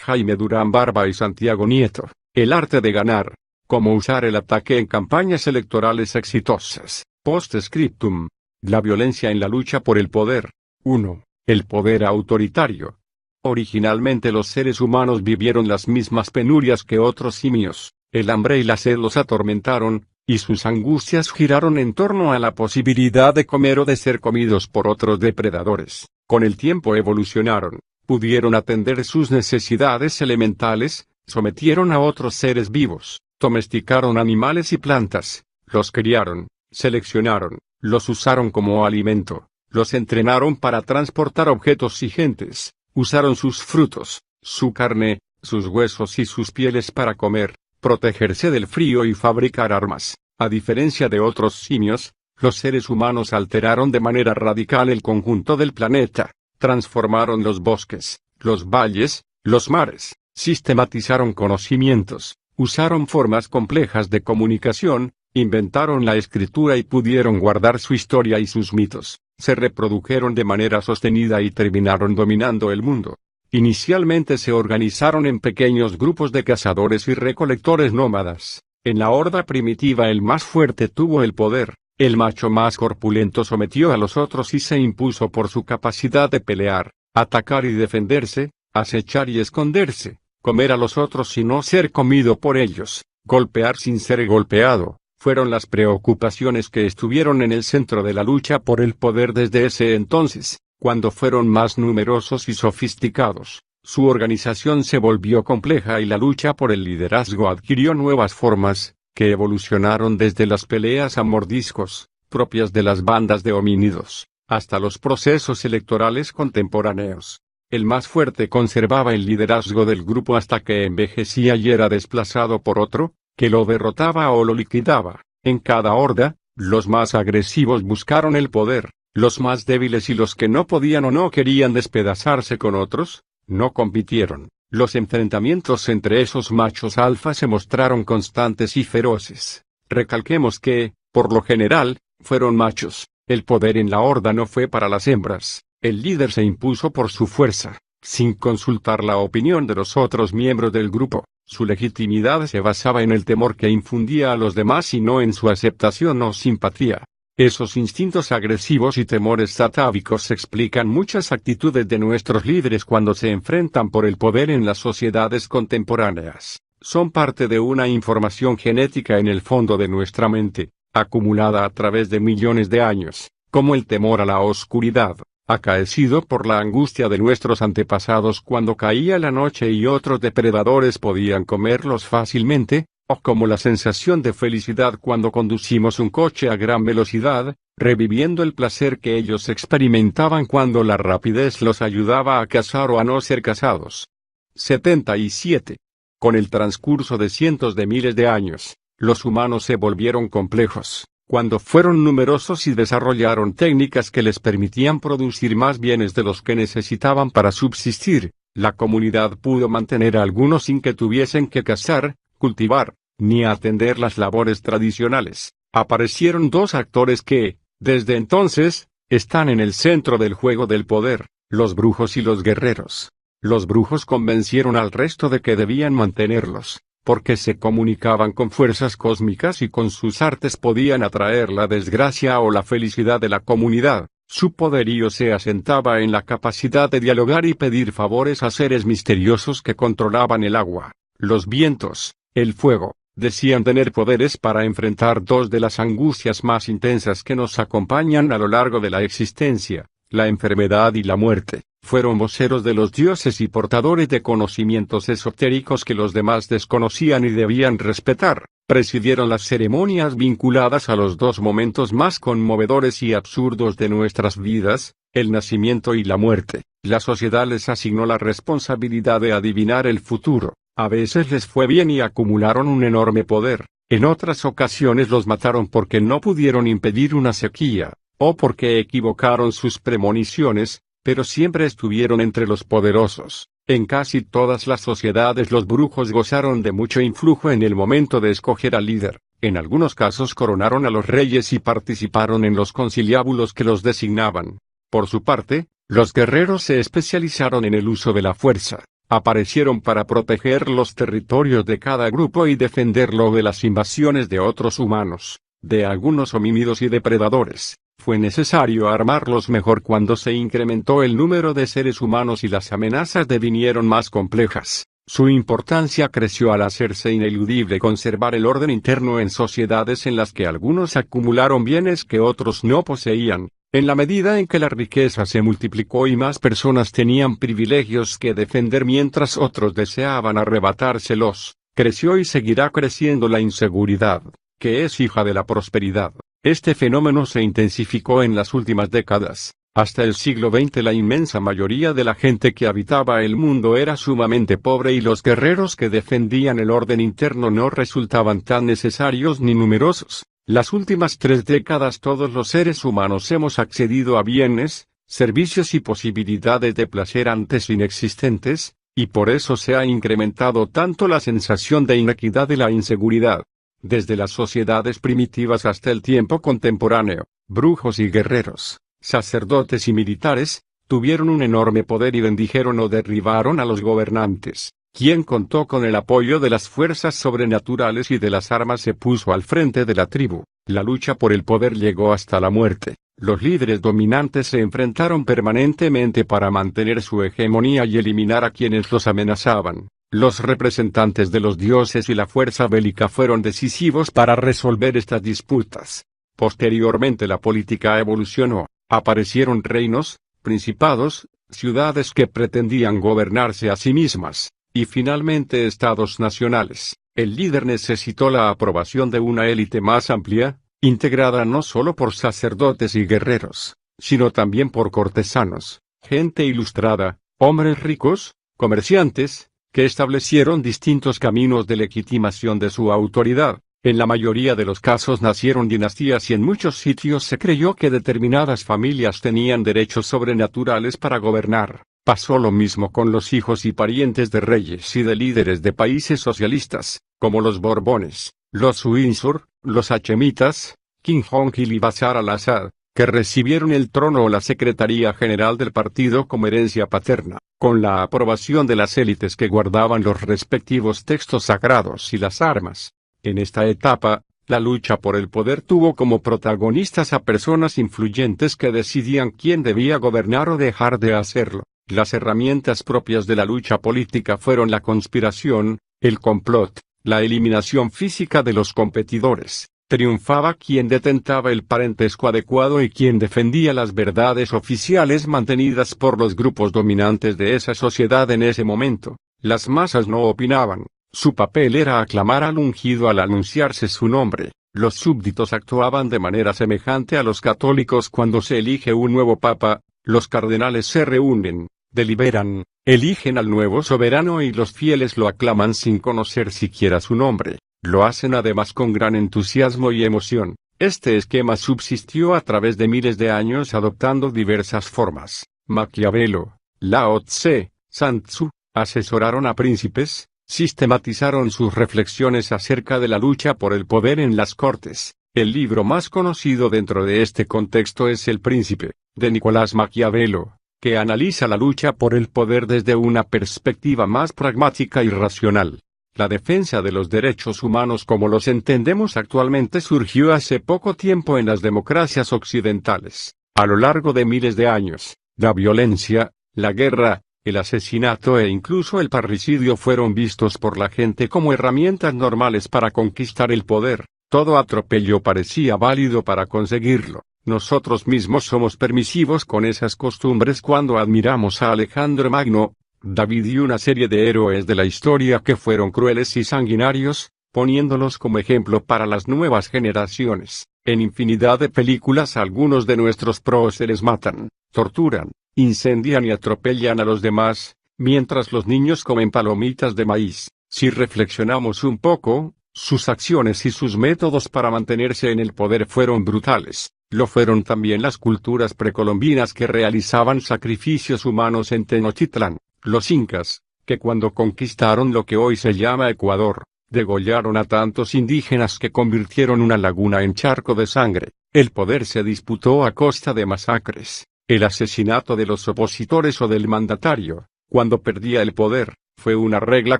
Jaime Durán Barba y Santiago Nieto, El arte de ganar. Cómo usar el ataque en campañas electorales exitosas. Post-scriptum. La violencia en la lucha por el poder. 1. El poder autoritario. Originalmente los seres humanos vivieron las mismas penurias que otros simios. El hambre y la sed los atormentaron, y sus angustias giraron en torno a la posibilidad de comer o de ser comidos por otros depredadores. Con el tiempo evolucionaron, pudieron atender sus necesidades elementales, sometieron a otros seres vivos, domesticaron animales y plantas, los criaron, seleccionaron, los usaron como alimento, los entrenaron para transportar objetos y gentes, usaron sus frutos, su carne, sus huesos y sus pieles para comer, protegerse del frío y fabricar armas. A diferencia de otros simios, los seres humanos alteraron de manera radical el conjunto del planeta, transformaron los bosques, los valles, los mares, sistematizaron conocimientos, usaron formas complejas de comunicación, inventaron la escritura y pudieron guardar su historia y sus mitos, se reprodujeron de manera sostenida y terminaron dominando el mundo. Inicialmente se organizaron en pequeños grupos de cazadores y recolectores nómadas. En la horda primitiva el más fuerte tuvo el poder, el macho más corpulento sometió a los otros y se impuso por su capacidad de pelear, atacar y defenderse, acechar y esconderse, comer a los otros y no ser comido por ellos, golpear sin ser golpeado. Fueron las preocupaciones que estuvieron en el centro de la lucha por el poder desde ese entonces. Cuando fueron más numerosos y sofisticados, su organización se volvió compleja y la lucha por el liderazgo adquirió nuevas formas, que evolucionaron desde las peleas a mordiscos, propias de las bandas de homínidos, hasta los procesos electorales contemporáneos. El más fuerte conservaba el liderazgo del grupo hasta que envejecía y era desplazado por otro, que lo derrotaba o lo liquidaba. En cada horda, los más agresivos buscaron el poder. Los más débiles y los que no podían o no querían despedazarse con otros, no compitieron. Los enfrentamientos entre esos machos alfa se mostraron constantes y feroces. Recalquemos que, por lo general, fueron machos. El poder en la horda no fue para las hembras. El líder se impuso por su fuerza, sin consultar la opinión de los otros miembros del grupo. Su legitimidad se basaba en el temor que infundía a los demás y no en su aceptación o simpatía. Esos instintos agresivos y temores atávicos explican muchas actitudes de nuestros líderes cuando se enfrentan por el poder en las sociedades contemporáneas. Son parte de una información genética en el fondo de nuestra mente, acumulada a través de millones de años, como el temor a la oscuridad, acaecido por la angustia de nuestros antepasados cuando caía la noche y otros depredadores podían comerlos fácilmente, o como la sensación de felicidad cuando conducimos un coche a gran velocidad, reviviendo el placer que ellos experimentaban cuando la rapidez los ayudaba a cazar o a no ser cazados. 77. Con el transcurso de cientos de miles de años, los humanos se volvieron complejos. Cuando fueron numerosos y desarrollaron técnicas que les permitían producir más bienes de los que necesitaban para subsistir, la comunidad pudo mantener a algunos sin que tuviesen que cazar, cultivar, ni atender las labores tradicionales. Aparecieron dos actores que, desde entonces, están en el centro del juego del poder, los brujos y los guerreros. Los brujos convencieron al resto de que debían mantenerlos, porque se comunicaban con fuerzas cósmicas y con sus artes podían atraer la desgracia o la felicidad de la comunidad. Su poderío se asentaba en la capacidad de dialogar y pedir favores a seres misteriosos que controlaban el agua, los vientos, el fuego. Decían tener poderes para enfrentar dos de las angustias más intensas que nos acompañan a lo largo de la existencia, la enfermedad y la muerte. Fueron voceros de los dioses y portadores de conocimientos esotéricos que los demás desconocían y debían respetar. Presidieron las ceremonias vinculadas a los dos momentos más conmovedores y absurdos de nuestras vidas, el nacimiento y la muerte. La sociedad les asignó la responsabilidad de adivinar el futuro. A veces les fue bien y acumularon un enorme poder. En otras ocasiones los mataron porque no pudieron impedir una sequía, o porque equivocaron sus premoniciones, pero siempre estuvieron entre los poderosos. En casi todas las sociedades los brujos gozaron de mucho influjo en el momento de escoger al líder. En algunos casos coronaron a los reyes y participaron en los conciliábulos que los designaban. Por su parte, los guerreros se especializaron en el uso de la fuerza. aparecieron para proteger los territorios de cada grupo y defenderlo de las invasiones de otros humanos, de algunos homínidos y depredadores. Fue necesario armarlos mejor cuando se incrementó el número de seres humanos y las amenazas devinieron más complejas. Su importancia creció al hacerse ineludible conservar el orden interno en sociedades en las que algunos acumularon bienes que otros no poseían. En la medida en que la riqueza se multiplicó y más personas tenían privilegios que defender mientras otros deseaban arrebatárselos, creció y seguirá creciendo la inseguridad, que es hija de la prosperidad. Este fenómeno se intensificó en las últimas décadas. Hasta el siglo XX la inmensa mayoría de la gente que habitaba el mundo era sumamente pobre y los guerreros que defendían el orden interno no resultaban tan necesarios ni numerosos. Las últimas 3 décadas todos los seres humanos hemos accedido a bienes, servicios y posibilidades de placer antes inexistentes, y por eso se ha incrementado tanto la sensación de inequidad y la inseguridad. Desde las sociedades primitivas hasta el tiempo contemporáneo, brujos y guerreros, sacerdotes y militares, tuvieron un enorme poder y bendijeron o derribaron a los gobernantes. Quien contó con el apoyo de las fuerzas sobrenaturales y de las armas se puso al frente de la tribu. La lucha por el poder llegó hasta la muerte. Los líderes dominantes se enfrentaron permanentemente para mantener su hegemonía y eliminar a quienes los amenazaban. Los representantes de los dioses y la fuerza bélica fueron decisivos para resolver estas disputas. Posteriormente la política evolucionó. Aparecieron reinos, principados, ciudades que pretendían gobernarse a sí mismas, y finalmente estados nacionales. El líder necesitó la aprobación de una élite más amplia, integrada no solo por sacerdotes y guerreros, sino también por cortesanos, gente ilustrada, hombres ricos, comerciantes, que establecieron distintos caminos de legitimación de su autoridad. En la mayoría de los casos nacieron dinastías y en muchos sitios se creyó que determinadas familias tenían derechos sobrenaturales para gobernar. Pasó lo mismo con los hijos y parientes de reyes y de líderes de países socialistas, como los Borbones, los Windsor, los Hachemitas, King Jong-il y Bashar al-Assad, que recibieron el trono o la secretaría general del partido como herencia paterna, con la aprobación de las élites que guardaban los respectivos textos sagrados y las armas. En esta etapa, la lucha por el poder tuvo como protagonistas a personas influyentes que decidían quién debía gobernar o dejar de hacerlo. Las herramientas propias de la lucha política fueron la conspiración, el complot, la eliminación física de los competidores. Triunfaba quien detentaba el parentesco adecuado y quien defendía las verdades oficiales mantenidas por los grupos dominantes de esa sociedad en ese momento. Las masas no opinaban. Su papel era aclamar al ungido al anunciarse su nombre. Los súbditos actuaban de manera semejante a los católicos cuando se elige un nuevo papa. Los cardenales se reúnen, deliberan, eligen al nuevo soberano y los fieles lo aclaman sin conocer siquiera su nombre. Lo hacen además con gran entusiasmo y emoción. Este esquema subsistió a través de miles de años adoptando diversas formas. Maquiavelo, Lao Tse, Sun Tzu, asesoraron a príncipes, sistematizaron sus reflexiones acerca de la lucha por el poder en las cortes. El libro más conocido dentro de este contexto es El Príncipe, de Nicolás Maquiavelo, que analiza la lucha por el poder desde una perspectiva más pragmática y racional. La defensa de los derechos humanos como los entendemos actualmente surgió hace poco tiempo en las democracias occidentales. A lo largo de miles de años, la violencia, la guerra, el asesinato e incluso el parricidio fueron vistos por la gente como herramientas normales para conquistar el poder. Todo atropello parecía válido para conseguirlo. Nosotros mismos somos permisivos con esas costumbres cuando admiramos a Alejandro Magno, David y una serie de héroes de la historia que fueron crueles y sanguinarios, poniéndolos como ejemplo para las nuevas generaciones. En infinidad de películas algunos de nuestros próceres matan, torturan, incendian y atropellan a los demás, mientras los niños comen palomitas de maíz. Si reflexionamos un poco, sus acciones y sus métodos para mantenerse en el poder fueron brutales. Lo fueron también las culturas precolombinas que realizaban sacrificios humanos en Tenochtitlán. Los incas, que cuando conquistaron lo que hoy se llama Ecuador, degollaron a tantos indígenas que convirtieron una laguna en charco de sangre. El poder se disputó a costa de masacres. El asesinato de los opositores o del mandatario, cuando perdía el poder, Fue una regla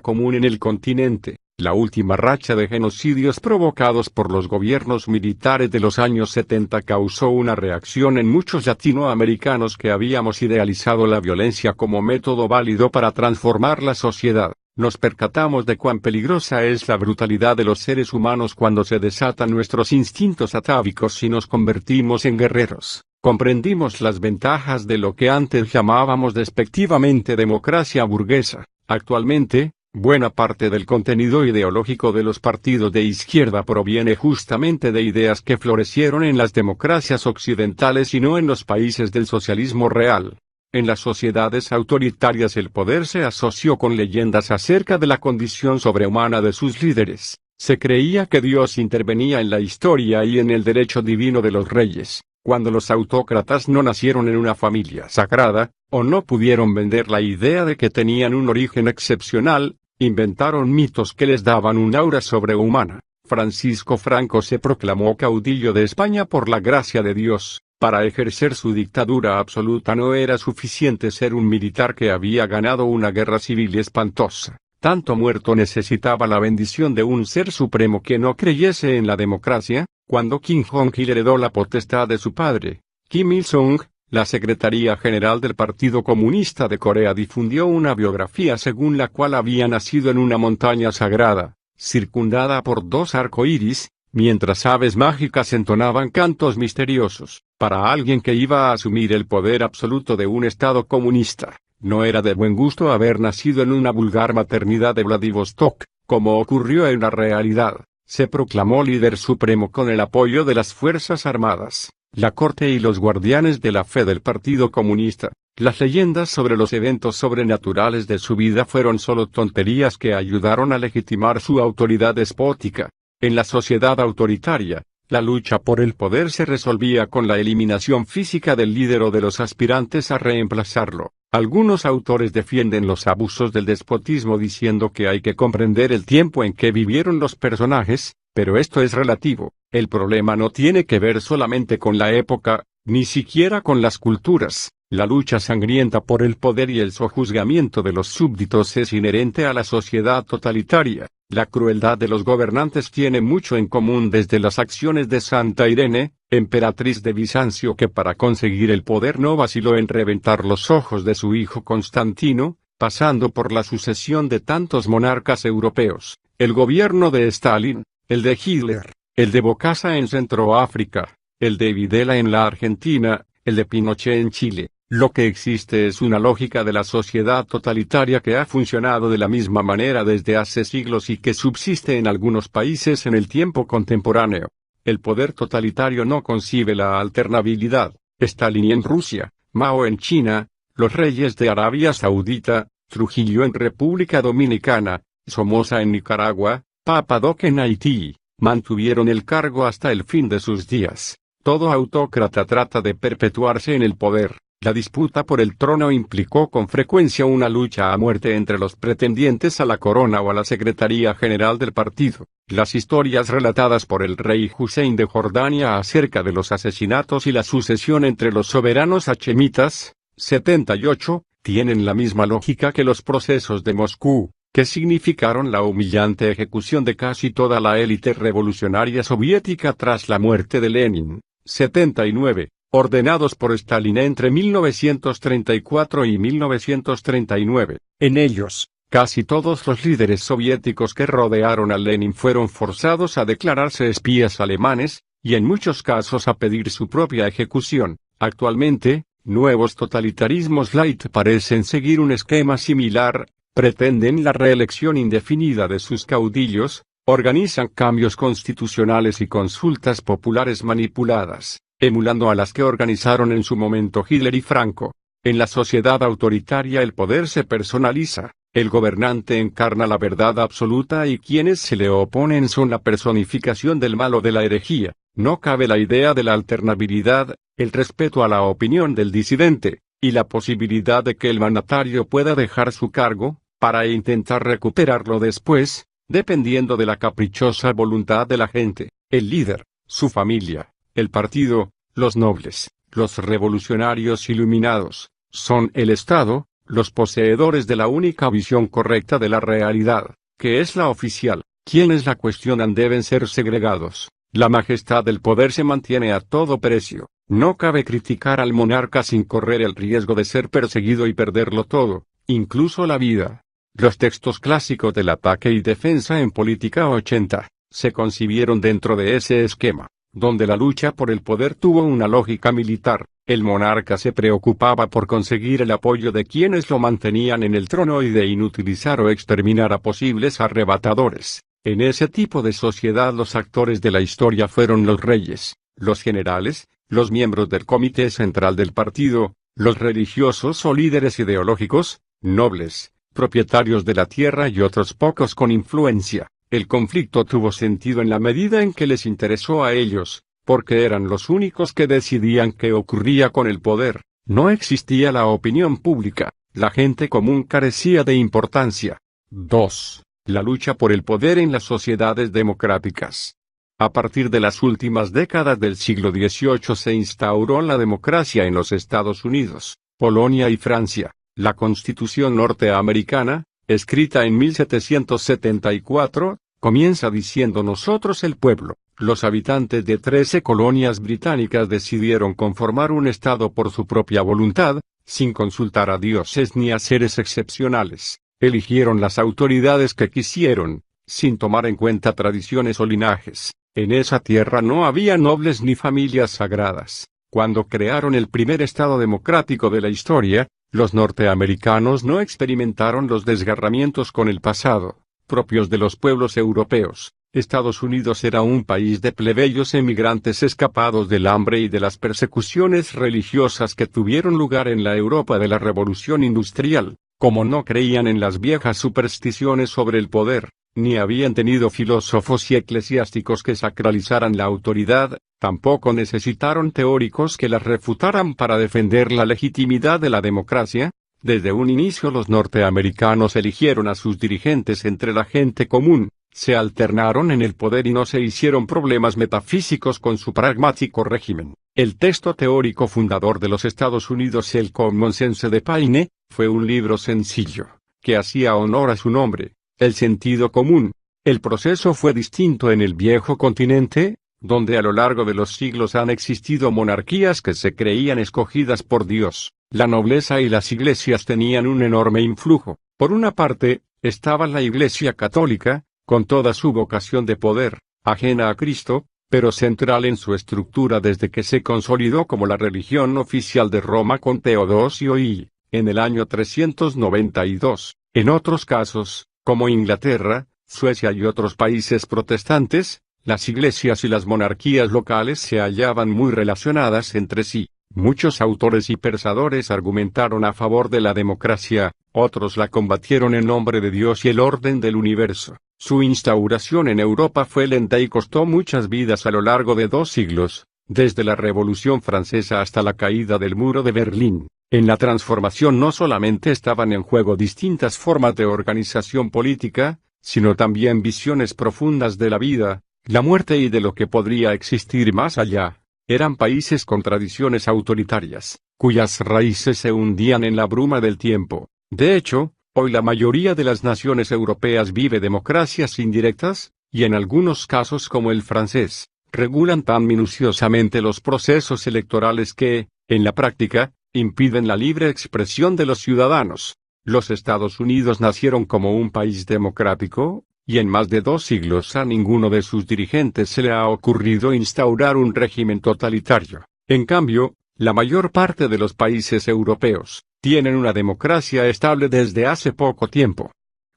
común en el continente. La última racha de genocidios provocados por los gobiernos militares de los años 70 causó una reacción en muchos latinoamericanos que habíamos idealizado la violencia como método válido para transformar la sociedad. Nos percatamos de cuán peligrosa es la brutalidad de los seres humanos cuando se desatan nuestros instintos atávicos y nos convertimos en guerreros. Comprendimos las ventajas de lo que antes llamábamos despectivamente democracia burguesa. Actualmente, buena parte del contenido ideológico de los partidos de izquierda proviene justamente de ideas que florecieron en las democracias occidentales y no en los países del socialismo real. En las sociedades autoritarias el poder se asoció con leyendas acerca de la condición sobrehumana de sus líderes. Se creía que Dios intervenía en la historia y en el derecho divino de los reyes. Cuando los autócratas no nacieron en una familia sagrada, o no pudieron vender la idea de que tenían un origen excepcional, inventaron mitos que les daban un aura sobrehumana. Francisco Franco se proclamó caudillo de España por la gracia de Dios. Para ejercer su dictadura absoluta no era suficiente ser un militar que había ganado una guerra civil espantosa. Tanto muerto necesitaba la bendición de un ser supremo que no creyese en la democracia. Cuando Kim Jong-il heredó la potestad de su padre, Kim Il-sung, la Secretaría General del Partido Comunista de Corea difundió una biografía según la cual había nacido en una montaña sagrada, circundada por dos arcoíris, mientras aves mágicas entonaban cantos misteriosos. Para alguien que iba a asumir el poder absoluto de un Estado comunista, no era de buen gusto haber nacido en una vulgar maternidad de Vladivostok, como ocurrió en la realidad. Se proclamó líder supremo con el apoyo de las Fuerzas Armadas, la corte y los guardianes de la fe del Partido Comunista. Las leyendas sobre los eventos sobrenaturales de su vida fueron solo tonterías que ayudaron a legitimar su autoridad despótica. En la sociedad autoritaria, la lucha por el poder se resolvía con la eliminación física del líder o de los aspirantes a reemplazarlo. Algunos autores defienden los abusos del despotismo diciendo que hay que comprender el tiempo en que vivieron los personajes, pero esto es relativo. El problema no tiene que ver solamente con la época, ni siquiera con las culturas. La lucha sangrienta por el poder y el sojuzgamiento de los súbditos es inherente a la sociedad totalitaria. La crueldad de los gobernantes tiene mucho en común desde las acciones de Santa Irene, emperatriz de Bizancio, que para conseguir el poder no vaciló en reventar los ojos de su hijo Constantino, pasando por la sucesión de tantos monarcas europeos, el gobierno de Stalin, el de Hitler, el de Bokassa en Centroáfrica, el de Videla en la Argentina, el de Pinochet en Chile. Lo que existe es una lógica de la sociedad totalitaria que ha funcionado de la misma manera desde hace siglos y que subsiste en algunos países en el tiempo contemporáneo. El poder totalitario no concibe la alternabilidad. Stalin en Rusia, Mao en China, los reyes de Arabia Saudita, Trujillo en República Dominicana, Somoza en Nicaragua, Papa Doc en Haití, mantuvieron el cargo hasta el fin de sus días. Todo autócrata trata de perpetuarse en el poder. La disputa por el trono implicó con frecuencia una lucha a muerte entre los pretendientes a la corona o a la Secretaría General del partido. Las historias relatadas por el rey Hussein de Jordania acerca de los asesinatos y la sucesión entre los soberanos hachemitas, 78, tienen la misma lógica que los procesos de Moscú, que significaron la humillante ejecución de casi toda la élite revolucionaria soviética tras la muerte de Lenin, 79. Ordenados por Stalin entre 1934 y 1939. En ellos, casi todos los líderes soviéticos que rodearon a Lenin fueron forzados a declararse espías alemanes, y en muchos casos a pedir su propia ejecución. Actualmente, nuevos totalitarismos light parecen seguir un esquema similar, pretenden la reelección indefinida de sus caudillos, organizan cambios constitucionales y consultas populares manipuladas, emulando a las que organizaron en su momento Hitler y Franco. En la sociedad autoritaria el poder se personaliza, el gobernante encarna la verdad absoluta y quienes se le oponen son la personificación del mal o de la herejía. No cabe la idea de la alternabilidad, el respeto a la opinión del disidente, y la posibilidad de que el mandatario pueda dejar su cargo, para intentar recuperarlo después, dependiendo de la caprichosa voluntad de la gente, el líder, su familia, el partido, los nobles, los revolucionarios iluminados, son el Estado, los poseedores de la única visión correcta de la realidad, que es la oficial, quienes la cuestionan deben ser segregados. La majestad del poder se mantiene a todo precio. No cabe criticar al monarca sin correr el riesgo de ser perseguido y perderlo todo, incluso la vida. Los textos clásicos del ataque y defensa en política 80, se concibieron dentro de ese esquema, donde la lucha por el poder tuvo una lógica militar. El monarca se preocupaba por conseguir el apoyo de quienes lo mantenían en el trono y de inutilizar o exterminar a posibles arrebatadores. En ese tipo de sociedad los actores de la historia fueron los reyes, los generales, los miembros del comité central del partido, los religiosos o líderes ideológicos, nobles, propietarios de la tierra y otros pocos con influencia. El conflicto tuvo sentido en la medida en que les interesó a ellos, porque eran los únicos que decidían qué ocurría con el poder. No existía la opinión pública, la gente común carecía de importancia. 2. La lucha por el poder en las sociedades democráticas. A partir de las últimas décadas del siglo XVIII se instauró la democracia en los Estados Unidos, Polonia y Francia. La Constitución norteamericana, escrita en 1774, comienza diciendo: nosotros el pueblo. Los habitantes de 13 colonias británicas decidieron conformar un estado por su propia voluntad, sin consultar a dioses ni a seres excepcionales. Eligieron las autoridades que quisieron, sin tomar en cuenta tradiciones o linajes. En esa tierra no había nobles ni familias sagradas. Cuando crearon el primer estado democrático de la historia, los norteamericanos no experimentaron los desgarramientos con el pasado, propios de los pueblos europeos. Estados Unidos era un país de plebeyos emigrantes escapados del hambre y de las persecuciones religiosas que tuvieron lugar en la Europa de la Revolución Industrial. Como no creían en las viejas supersticiones sobre el poder, ni habían tenido filósofos y eclesiásticos que sacralizaran la autoridad, tampoco necesitaron teóricos que las refutaran para defender la legitimidad de la democracia. Desde un inicio los norteamericanos eligieron a sus dirigentes entre la gente común, se alternaron en el poder y no se hicieron problemas metafísicos con su pragmático régimen. El texto teórico fundador de los Estados Unidos, el Common Sense de Paine, fue un libro sencillo, que hacía honor a su nombre, el sentido común. El proceso fue distinto en el viejo continente, donde a lo largo de los siglos han existido monarquías que se creían escogidas por Dios. La nobleza y las iglesias tenían un enorme influjo. Por una parte, estaba la Iglesia católica, con toda su vocación de poder, ajena a Cristo, pero central en su estructura desde que se consolidó como la religión oficial de Roma con Teodosio I, en el año 392. En otros casos, como Inglaterra, Suecia y otros países protestantes, las iglesias y las monarquías locales se hallaban muy relacionadas entre sí. Muchos autores y pensadores argumentaron a favor de la democracia, otros la combatieron en nombre de Dios y el orden del universo. Su instauración en Europa fue lenta y costó muchas vidas a lo largo de 2 siglos, desde la Revolución Francesa hasta la caída del Muro de Berlín. En la transformación no solamente estaban en juego distintas formas de organización política, sino también visiones profundas de la vida, la muerte y de lo que podría existir más allá. Eran países con tradiciones autoritarias, cuyas raíces se hundían en la bruma del tiempo. De hecho, hoy la mayoría de las naciones europeas vive democracias indirectas, y en algunos casos como el francés, regulan tan minuciosamente los procesos electorales que, en la práctica, impiden la libre expresión de los ciudadanos. Los Estados Unidos nacieron como un país democrático, y en más de 2 siglos a ninguno de sus dirigentes se le ha ocurrido instaurar un régimen totalitario. En cambio, la mayor parte de los países europeos tienen una democracia estable desde hace poco tiempo.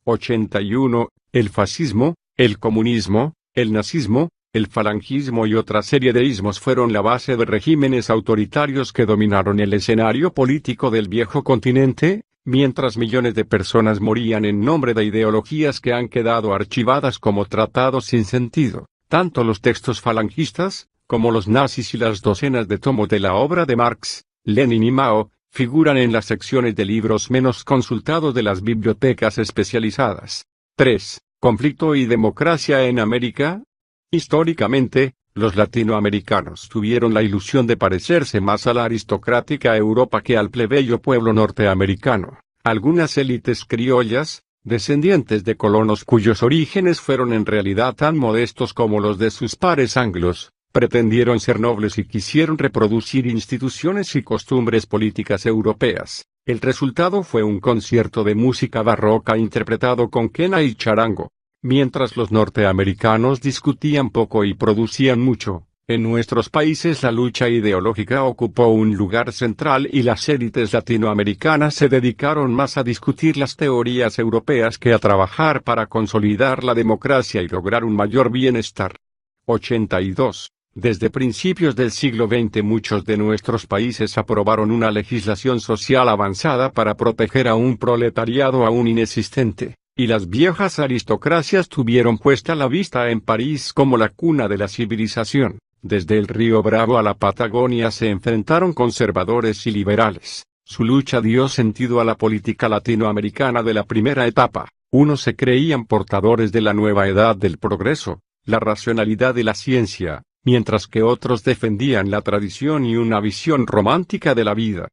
81. El fascismo, el comunismo, el nazismo, el falangismo y otra serie de ismos fueron la base de regímenes autoritarios que dominaron el escenario político del viejo continente, mientras millones de personas morían en nombre de ideologías que han quedado archivadas como tratados sin sentido. Tanto los textos falangistas, como los nazis y las docenas de tomos de la obra de Marx, Lenin y Mao, figuran en las secciones de libros menos consultados de las bibliotecas especializadas. 3. Conflicto y democracia en América. Históricamente, los latinoamericanos tuvieron la ilusión de parecerse más a la aristocrática Europa que al plebeyo pueblo norteamericano. Algunas élites criollas, descendientes de colonos cuyos orígenes fueron en realidad tan modestos como los de sus pares anglos, pretendieron ser nobles y quisieron reproducir instituciones y costumbres políticas europeas. El resultado fue un concierto de música barroca interpretado con quena y charango. Mientras los norteamericanos discutían poco y producían mucho, en nuestros países la lucha ideológica ocupó un lugar central y las élites latinoamericanas se dedicaron más a discutir las teorías europeas que a trabajar para consolidar la democracia y lograr un mayor bienestar. 82. Desde principios del siglo XX muchos de nuestros países aprobaron una legislación social avanzada para proteger a un proletariado aún inexistente, y las viejas aristocracias tuvieron puesta la vista en París como la cuna de la civilización. Desde el Río Bravo a la Patagonia se enfrentaron conservadores y liberales. Su lucha dio sentido a la política latinoamericana de la primera etapa. Unos se creían portadores de la nueva edad del progreso, la racionalidad y la ciencia, mientras que otros defendían la tradición y una visión romántica de la vida.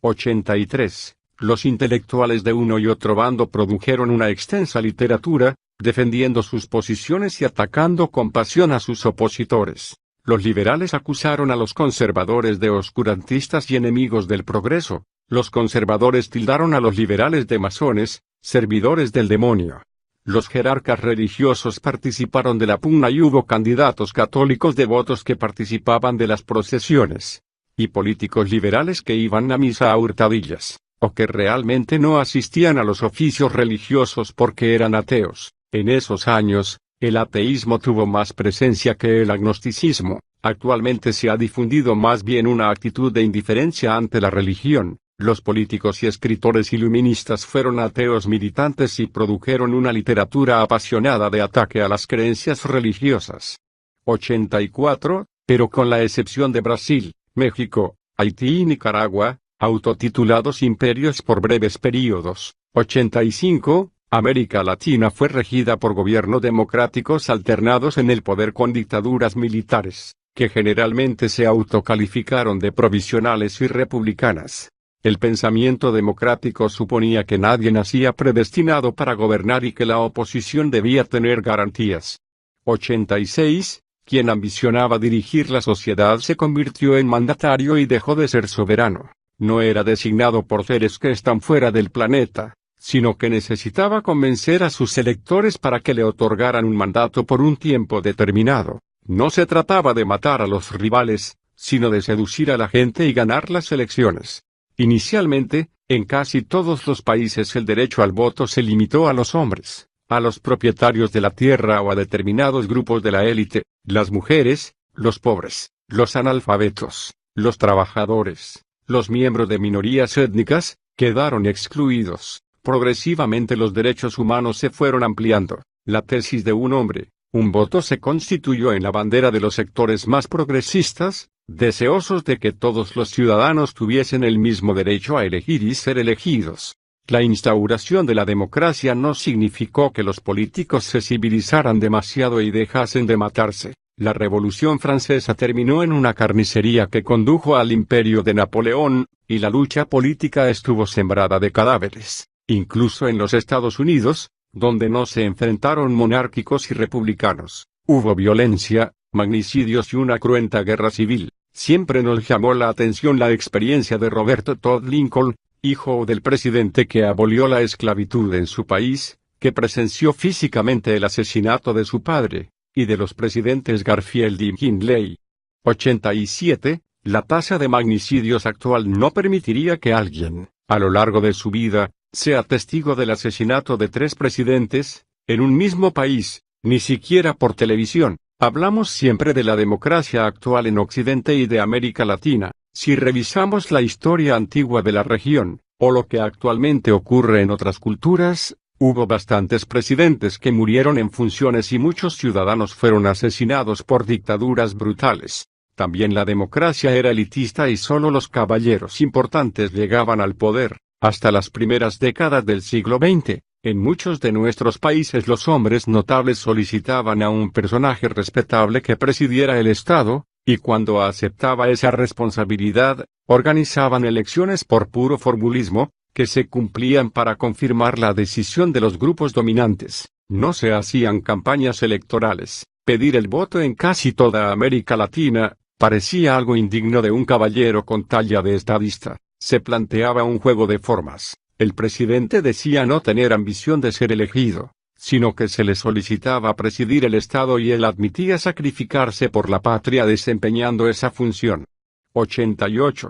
83. Los intelectuales de uno y otro bando produjeron una extensa literatura, defendiendo sus posiciones y atacando con pasión a sus opositores. Los liberales acusaron a los conservadores de oscurantistas y enemigos del progreso. Los conservadores tildaron a los liberales de masones, servidores del demonio. Los jerarcas religiosos participaron de la pugna y hubo candidatos católicos devotos que participaban de las procesiones, y políticos liberales que iban a misa a hurtadillas, o que realmente no asistían a los oficios religiosos porque eran ateos. En esos años, el ateísmo tuvo más presencia que el agnosticismo. Actualmente se ha difundido más bien una actitud de indiferencia ante la religión. Los políticos y escritores iluministas fueron ateos militantes y produjeron una literatura apasionada de ataque a las creencias religiosas. 84, pero con la excepción de Brasil, México, Haití y Nicaragua, autotitulados imperios por breves períodos. 85, América Latina fue regida por gobiernos democráticos alternados en el poder con dictaduras militares, que generalmente se autocalificaron de provisionales y republicanas. El pensamiento democrático suponía que nadie nacía predestinado para gobernar y que la oposición debía tener garantías. 86. Quien ambicionaba dirigir la sociedad se convirtió en mandatario y dejó de ser soberano. No era designado por seres que están fuera del planeta, sino que necesitaba convencer a sus electores para que le otorgaran un mandato por un tiempo determinado. No se trataba de matar a los rivales, sino de seducir a la gente y ganar las elecciones. Inicialmente, en casi todos los países el derecho al voto se limitó a los hombres, a los propietarios de la tierra o a determinados grupos de la élite, las mujeres, los pobres, los analfabetos, los trabajadores, los miembros de minorías étnicas, quedaron excluidos. Progresivamente los derechos humanos se fueron ampliando. La tesis de un hombre, un voto se constituyó en la bandera de los sectores más progresistas, deseosos de que todos los ciudadanos tuviesen el mismo derecho a elegir y ser elegidos. La instauración de la democracia no significó que los políticos se civilizaran demasiado y dejasen de matarse. La Revolución Francesa terminó en una carnicería que condujo al imperio de Napoleón, y la lucha política estuvo sembrada de cadáveres. Incluso en los Estados Unidos, donde no se enfrentaron monárquicos y republicanos, hubo violencia, magnicidios y una cruenta guerra civil. Siempre nos llamó la atención la experiencia de Roberto Todd Lincoln, hijo del presidente que abolió la esclavitud en su país, que presenció físicamente el asesinato de su padre, y de los presidentes Garfield y McKinley. 87. La tasa de magnicidios actual no permitiría que alguien, a lo largo de su vida, sea testigo del asesinato de 3 presidentes, en un mismo país, ni siquiera por televisión. Hablamos siempre de la democracia actual en Occidente y de América Latina. Si revisamos la historia antigua de la región, o lo que actualmente ocurre en otras culturas, hubo bastantes presidentes que murieron en funciones y muchos ciudadanos fueron asesinados por dictaduras brutales. También la democracia era elitista y solo los caballeros importantes llegaban al poder. Hasta las primeras décadas del siglo XX, en muchos de nuestros países los hombres notables solicitaban a un personaje respetable que presidiera el Estado, y cuando aceptaba esa responsabilidad, organizaban elecciones por puro formulismo, que se cumplían para confirmar la decisión de los grupos dominantes. No se hacían campañas electorales. Pedir el voto en casi toda América Latina parecía algo indigno de un caballero con talla de estadista. Se planteaba un juego de formas. El presidente decía no tener ambición de ser elegido, sino que se le solicitaba presidir el Estado y él admitía sacrificarse por la patria desempeñando esa función. 88.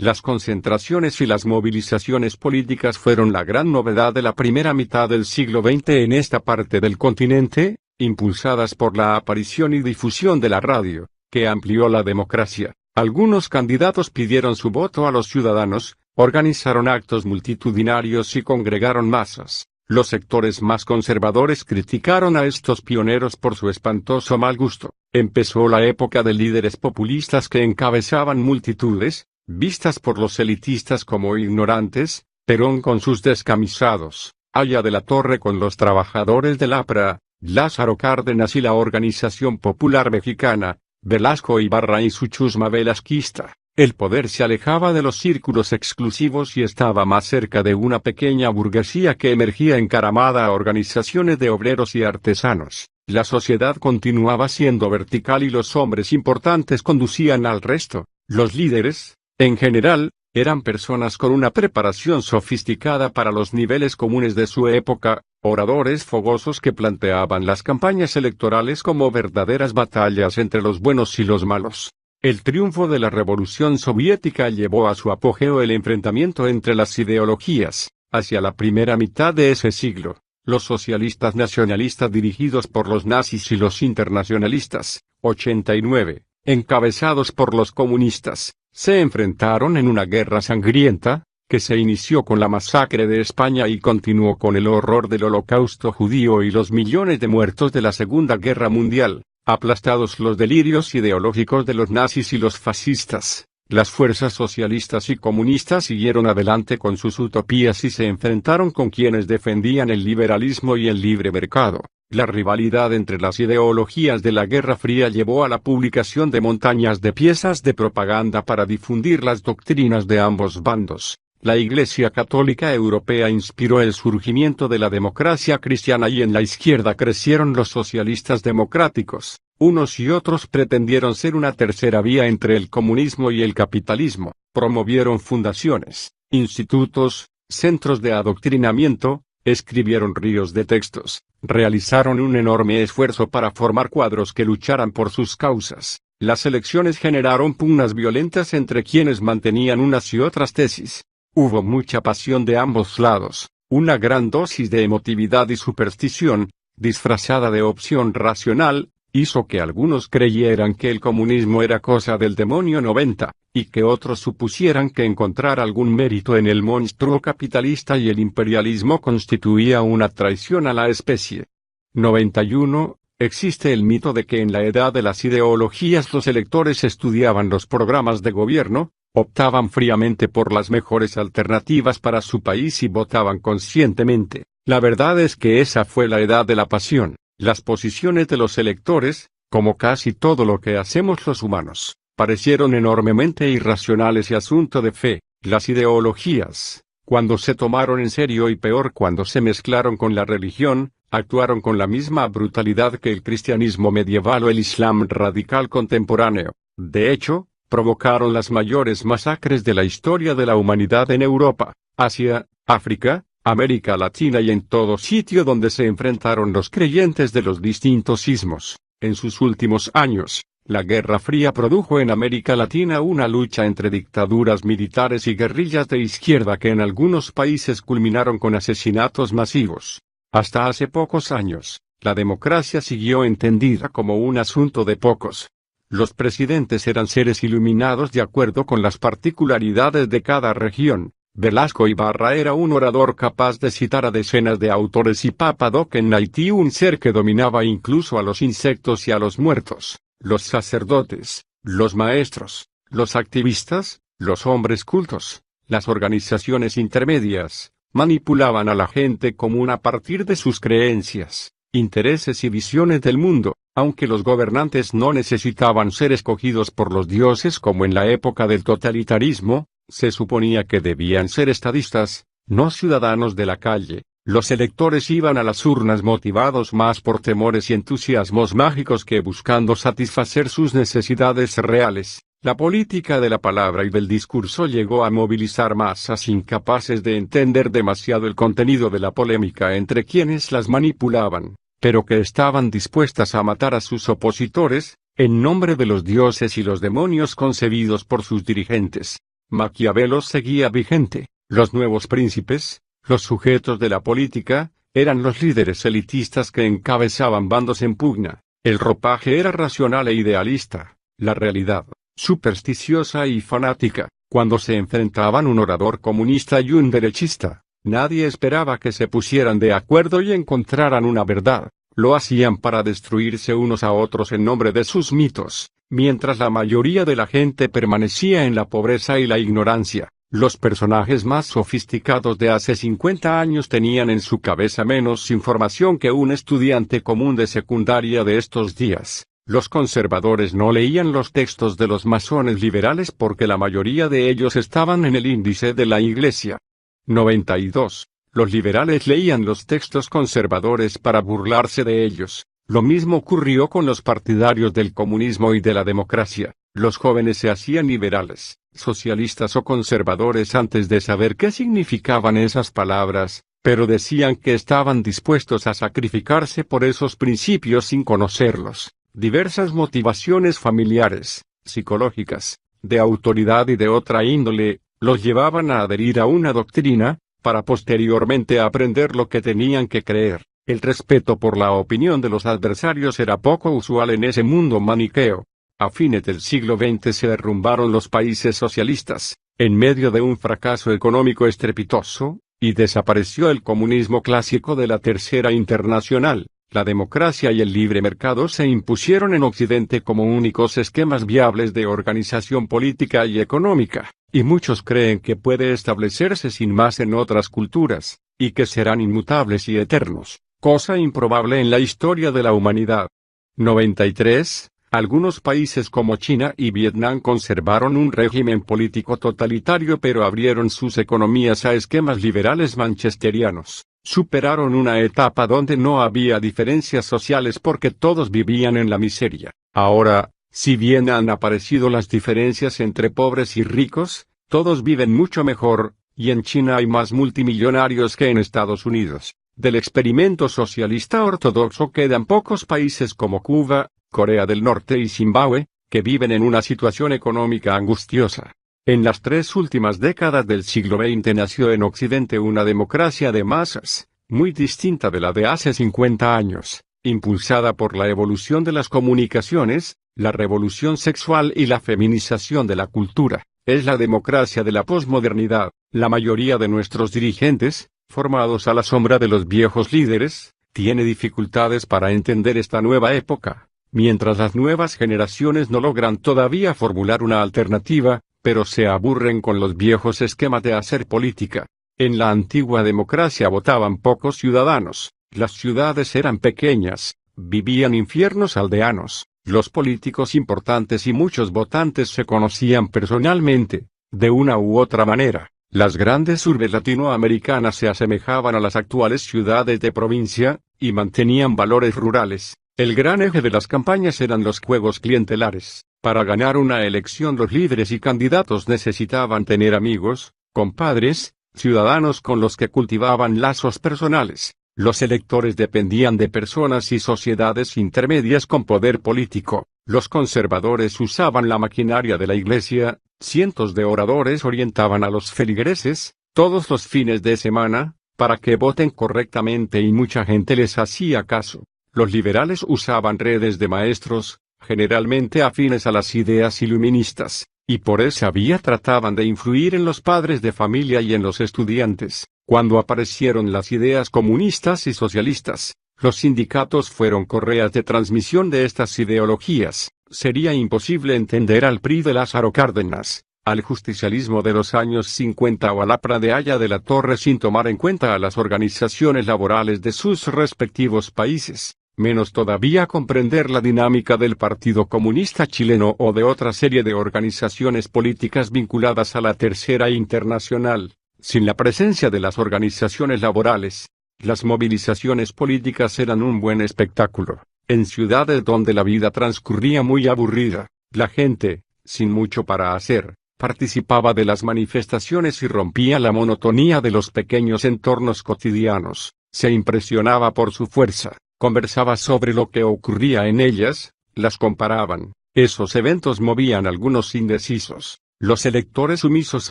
Las concentraciones y las movilizaciones políticas fueron la gran novedad de la primera mitad del siglo XX en esta parte del continente, impulsadas por la aparición y difusión de la radio, que amplió la democracia. Algunos candidatos pidieron su voto a los ciudadanos, organizaron actos multitudinarios y congregaron masas. Los sectores más conservadores criticaron a estos pioneros por su espantoso mal gusto. Empezó la época de líderes populistas que encabezaban multitudes, vistas por los elitistas como ignorantes, Perón con sus descamisados, Aya de la Torre con los trabajadores del APRA, Lázaro Cárdenas y la Organización Popular Mexicana, Velasco Ibarra y su chusma velasquista. El poder se alejaba de los círculos exclusivos y estaba más cerca de una pequeña burguesía que emergía encaramada a organizaciones de obreros y artesanos. La sociedad continuaba siendo vertical y los hombres importantes conducían al resto. Los líderes, en general, eran personas con una preparación sofisticada para los niveles comunes de su época, oradores fogosos que planteaban las campañas electorales como verdaderas batallas entre los buenos y los malos. El triunfo de la Revolución Soviética llevó a su apogeo el enfrentamiento entre las ideologías. Hacia la primera mitad de ese siglo, los socialistas nacionalistas dirigidos por los nazis y los internacionalistas, 89, encabezados por los comunistas, se enfrentaron en una guerra sangrienta, que se inició con la masacre de España y continuó con el horror del Holocausto judío y los millones de muertos de la Segunda Guerra Mundial. Aplastados los delirios ideológicos de los nazis y los fascistas, las fuerzas socialistas y comunistas siguieron adelante con sus utopías y se enfrentaron con quienes defendían el liberalismo y el libre mercado. La rivalidad entre las ideologías de la Guerra Fría llevó a la publicación de montañas de piezas de propaganda para difundir las doctrinas de ambos bandos. La Iglesia Católica Europea inspiró el surgimiento de la democracia cristiana y en la izquierda crecieron los socialistas democráticos. Unos y otros pretendieron ser una tercera vía entre el comunismo y el capitalismo. Promovieron fundaciones, institutos, centros de adoctrinamiento, escribieron ríos de textos, realizaron un enorme esfuerzo para formar cuadros que lucharan por sus causas. Las elecciones generaron pugnas violentas entre quienes mantenían unas y otras tesis. Hubo mucha pasión de ambos lados, una gran dosis de emotividad y superstición, disfrazada de opción racional, hizo que algunos creyeran que el comunismo era cosa del demonio 90, y que otros supusieran que encontrar algún mérito en el monstruo capitalista y el imperialismo constituía una traición a la especie. 91. Existe el mito de que en la edad de las ideologías los electores estudiaban los programas de gobierno, optaban fríamente por las mejores alternativas para su país y votaban conscientemente. La verdad es que esa fue la edad de la pasión. Las posiciones de los electores, como casi todo lo que hacemos los humanos, parecieron enormemente irracionales y asunto de fe. Las ideologías, cuando se tomaron en serio y peor cuando se mezclaron con la religión, actuaron con la misma brutalidad que el cristianismo medieval o el islam radical contemporáneo. De hecho, provocaron las mayores masacres de la historia de la humanidad en Europa, Asia, África, América Latina y en todo sitio donde se enfrentaron los creyentes de los distintos ismos. En sus últimos años, la Guerra Fría produjo en América Latina una lucha entre dictaduras militares y guerrillas de izquierda que en algunos países culminaron con asesinatos masivos. Hasta hace pocos años, la democracia siguió entendida como un asunto de pocos. Los presidentes eran seres iluminados de acuerdo con las particularidades de cada región. Velasco Ibarra era un orador capaz de citar a decenas de autores y Papa Doc en Haití un ser que dominaba incluso a los insectos y a los muertos. Los sacerdotes, los maestros, los activistas, los hombres cultos, las organizaciones intermedias, manipulaban a la gente común a partir de sus creencias, intereses y visiones del mundo. Aunque los gobernantes no necesitaban ser escogidos por los dioses como en la época del totalitarismo, se suponía que debían ser estadistas, no ciudadanos de la calle. Los electores iban a las urnas motivados más por temores y entusiasmos mágicos que buscando satisfacer sus necesidades reales. La política de la palabra y del discurso llegó a movilizar masas incapaces de entender demasiado el contenido de la polémica entre quienes las manipulaban, pero que estaban dispuestas a matar a sus opositores, en nombre de los dioses y los demonios concebidos por sus dirigentes. Maquiavelo seguía vigente. Los nuevos príncipes, los sujetos de la política, eran los líderes elitistas que encabezaban bandos en pugna. El ropaje era racional e idealista, la realidad, supersticiosa y fanática. Cuando se enfrentaban un orador comunista y un derechista, nadie esperaba que se pusieran de acuerdo y encontraran una verdad. Lo hacían para destruirse unos a otros en nombre de sus mitos, mientras la mayoría de la gente permanecía en la pobreza y la ignorancia. Los personajes más sofisticados de hace 50 años tenían en su cabeza menos información que un estudiante común de secundaria de estos días. Los conservadores no leían los textos de los masones liberales porque la mayoría de ellos estaban en el índice de la Iglesia. 92. Los liberales leían los textos conservadores para burlarse de ellos. Lo mismo ocurrió con los partidarios del comunismo y de la democracia. Los jóvenes se hacían liberales, socialistas o conservadores antes de saber qué significaban esas palabras, pero decían que estaban dispuestos a sacrificarse por esos principios sin conocerlos. Diversas motivaciones familiares, psicológicas, de autoridad y de otra índole, los llevaban a adherir a una doctrina, para posteriormente aprender lo que tenían que creer. El respeto por la opinión de los adversarios era poco usual en ese mundo maniqueo. A fines del siglo XX se derrumbaron los países socialistas, en medio de un fracaso económico estrepitoso, y desapareció el comunismo clásico de la Tercera Internacional. La democracia y el libre mercado se impusieron en Occidente como únicos esquemas viables de organización política y económica, y muchos creen que puede establecerse sin más en otras culturas, y que serán inmutables y eternos, cosa improbable en la historia de la humanidad. 93. Algunos países como China y Vietnam conservaron un régimen político totalitario pero abrieron sus economías a esquemas liberales manchesterianos. Superaron una etapa donde no había diferencias sociales porque todos vivían en la miseria. Ahora, si bien han aparecido las diferencias entre pobres y ricos, todos viven mucho mejor, y en China hay más multimillonarios que en Estados Unidos. Del experimento socialista ortodoxo quedan pocos países como Cuba, Corea del Norte y Zimbabue, que viven en una situación económica angustiosa. En las 3 últimas décadas del siglo XX nació en Occidente una democracia de masas, muy distinta de la de hace 50 años, impulsada por la evolución de las comunicaciones, la revolución sexual y la feminización de la cultura. Es la democracia de la posmodernidad. La mayoría de nuestros dirigentes, formados a la sombra de los viejos líderes, tiene dificultades para entender esta nueva época, mientras las nuevas generaciones no logran todavía formular una alternativa, pero se aburren con los viejos esquemas de hacer política. En la antigua democracia votaban pocos ciudadanos, las ciudades eran pequeñas, vivían infiernos aldeanos, los políticos importantes y muchos votantes se conocían personalmente, de una u otra manera. Las grandes urbes latinoamericanas se asemejaban a las actuales ciudades de provincia, y mantenían valores rurales. El gran eje de las campañas eran los juegos clientelares. Para ganar una elección los líderes y candidatos necesitaban tener amigos, compadres, ciudadanos con los que cultivaban lazos personales. Los electores dependían de personas y sociedades intermedias con poder político. Los conservadores usaban la maquinaria de la iglesia, cientos de oradores orientaban a los feligreses, todos los fines de semana, para que voten correctamente y mucha gente les hacía caso. Los liberales usaban redes de maestros, generalmente afines a las ideas iluministas, y por esa vía trataban de influir en los padres de familia y en los estudiantes. Cuando aparecieron las ideas comunistas y socialistas, los sindicatos fueron correas de transmisión de estas ideologías. Sería imposible entender al PRI de Lázaro Cárdenas, al justicialismo de los años 50 o a la PRA de Aya de la Torre sin tomar en cuenta a las organizaciones laborales de sus respectivos países. Menos todavía comprender la dinámica del Partido Comunista Chileno o de otra serie de organizaciones políticas vinculadas a la Tercera Internacional. Sin la presencia de las organizaciones laborales, las movilizaciones políticas eran un buen espectáculo. En ciudades donde la vida transcurría muy aburrida, la gente, sin mucho para hacer, participaba de las manifestaciones y rompía la monotonía de los pequeños entornos cotidianos, se impresionaba por su fuerza, conversaba sobre lo que ocurría en ellas, las comparaban. Esos eventos movían a algunos indecisos. Los electores sumisos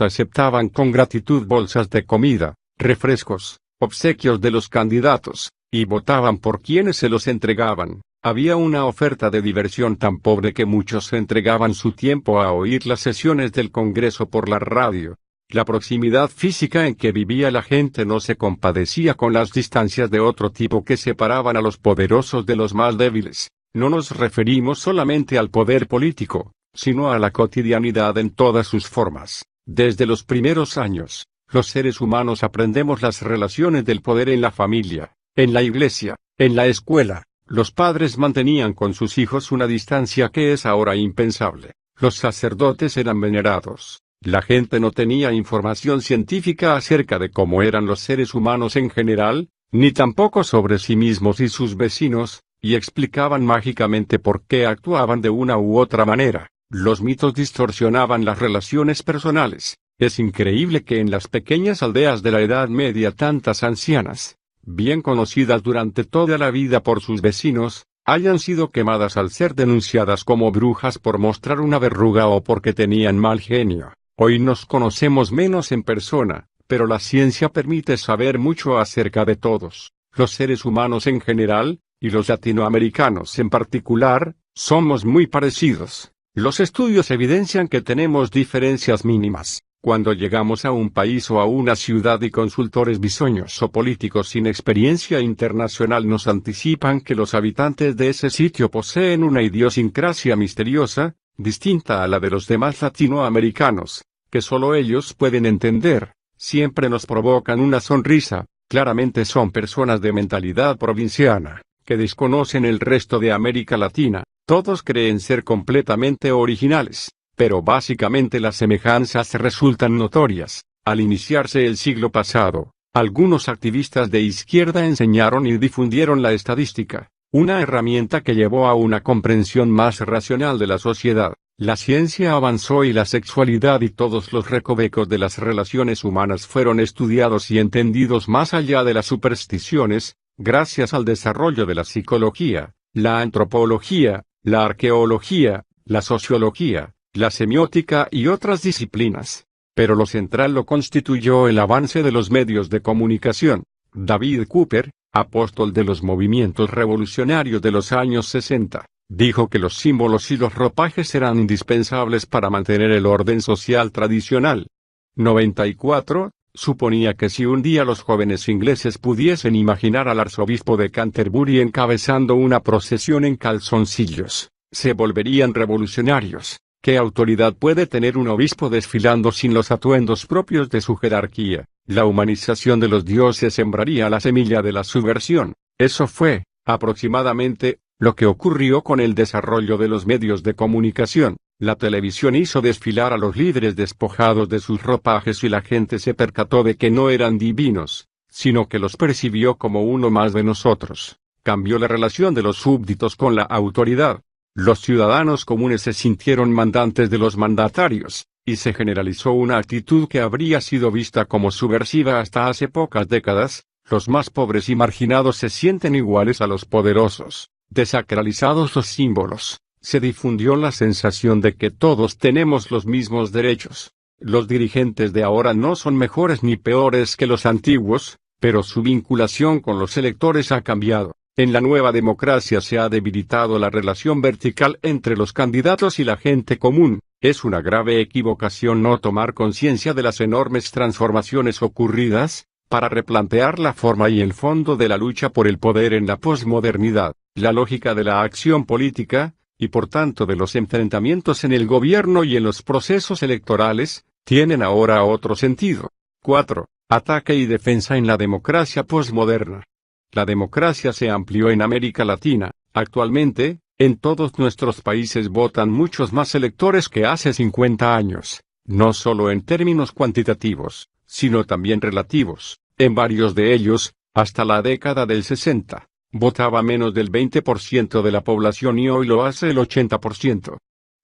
aceptaban con gratitud bolsas de comida, refrescos, obsequios de los candidatos, y votaban por quienes se los entregaban. Había una oferta de diversión tan pobre que muchos entregaban su tiempo a oír las sesiones del Congreso por la radio. La proximidad física en que vivía la gente no se compadecía con las distancias de otro tipo que separaban a los poderosos de los más débiles. No nos referimos solamente al poder político, sino a la cotidianidad en todas sus formas. Desde los primeros años, los seres humanos aprendemos las relaciones del poder en la familia, en la iglesia, en la escuela. Los padres mantenían con sus hijos una distancia que es ahora impensable. Los sacerdotes eran venerados. La gente no tenía información científica acerca de cómo eran los seres humanos en general, ni tampoco sobre sí mismos y sus vecinos, y explicaban mágicamente por qué actuaban de una u otra manera. Los mitos distorsionaban las relaciones personales. Es increíble que en las pequeñas aldeas de la Edad Media tantas ancianas, bien conocidas durante toda la vida por sus vecinos, hayan sido quemadas al ser denunciadas como brujas por mostrar una verruga o porque tenían mal genio. Hoy nos conocemos menos en persona, pero la ciencia permite saber mucho acerca de todos. Los seres humanos en general, y los latinoamericanos en particular, somos muy parecidos. Los estudios evidencian que tenemos diferencias mínimas. Cuando llegamos a un país o a una ciudad y consultores bisoños o políticos sin experiencia internacional nos anticipan que los habitantes de ese sitio poseen una idiosincrasia misteriosa, distinta a la de los demás latinoamericanos, que solo ellos pueden entender, siempre nos provocan una sonrisa. Claramente son personas de mentalidad provinciana, que desconocen el resto de América Latina. Todos creen ser completamente originales, pero básicamente las semejanzas resultan notorias. Al iniciarse el siglo pasado, algunos activistas de izquierda enseñaron y difundieron la estadística, una herramienta que llevó a una comprensión más racional de la sociedad. La ciencia avanzó y la sexualidad y todos los recovecos de las relaciones humanas fueron estudiados y entendidos más allá de las supersticiones, gracias al desarrollo de la psicología, la antropología, la arqueología, la sociología, la semiótica y otras disciplinas. Pero lo central lo constituyó el avance de los medios de comunicación. David Cooper, apóstol de los movimientos revolucionarios de los años 60, dijo que los símbolos y los ropajes eran indispensables para mantener el orden social tradicional. 94. Suponía que si un día los jóvenes ingleses pudiesen imaginar al arzobispo de Canterbury encabezando una procesión en calzoncillos, se volverían revolucionarios. ¿Qué autoridad puede tener un obispo desfilando sin los atuendos propios de su jerarquía? La humanización de los dioses sembraría la semilla de la subversión. Eso fue, aproximadamente, lo que ocurrió con el desarrollo de los medios de comunicación. La televisión hizo desfilar a los líderes despojados de sus ropajes y la gente se percató de que no eran divinos, sino que los percibió como uno más de nosotros. Cambió la relación de los súbditos con la autoridad. Los ciudadanos comunes se sintieron mandantes de los mandatarios, y se generalizó una actitud que habría sido vista como subversiva hasta hace pocas décadas. Los más pobres y marginados se sienten iguales a los poderosos. Desacralizados los símbolos, se difundió la sensación de que todos tenemos los mismos derechos. Los dirigentes de ahora no son mejores ni peores que los antiguos, pero su vinculación con los electores ha cambiado. En la nueva democracia se ha debilitado la relación vertical entre los candidatos y la gente común. Es una grave equivocación no tomar conciencia de las enormes transformaciones ocurridas, para replantear la forma y el fondo de la lucha por el poder en la posmodernidad. La lógica de la acción política, y por tanto de los enfrentamientos en el gobierno y en los procesos electorales, tienen ahora otro sentido. 4. Ataque y defensa en la democracia posmoderna. La democracia se amplió en América Latina. Actualmente, en todos nuestros países votan muchos más electores que hace 50 años, no solo en términos cuantitativos, sino también relativos. En varios de ellos, hasta la década del 60, votaba menos del 20% de la población y hoy lo hace el 80%.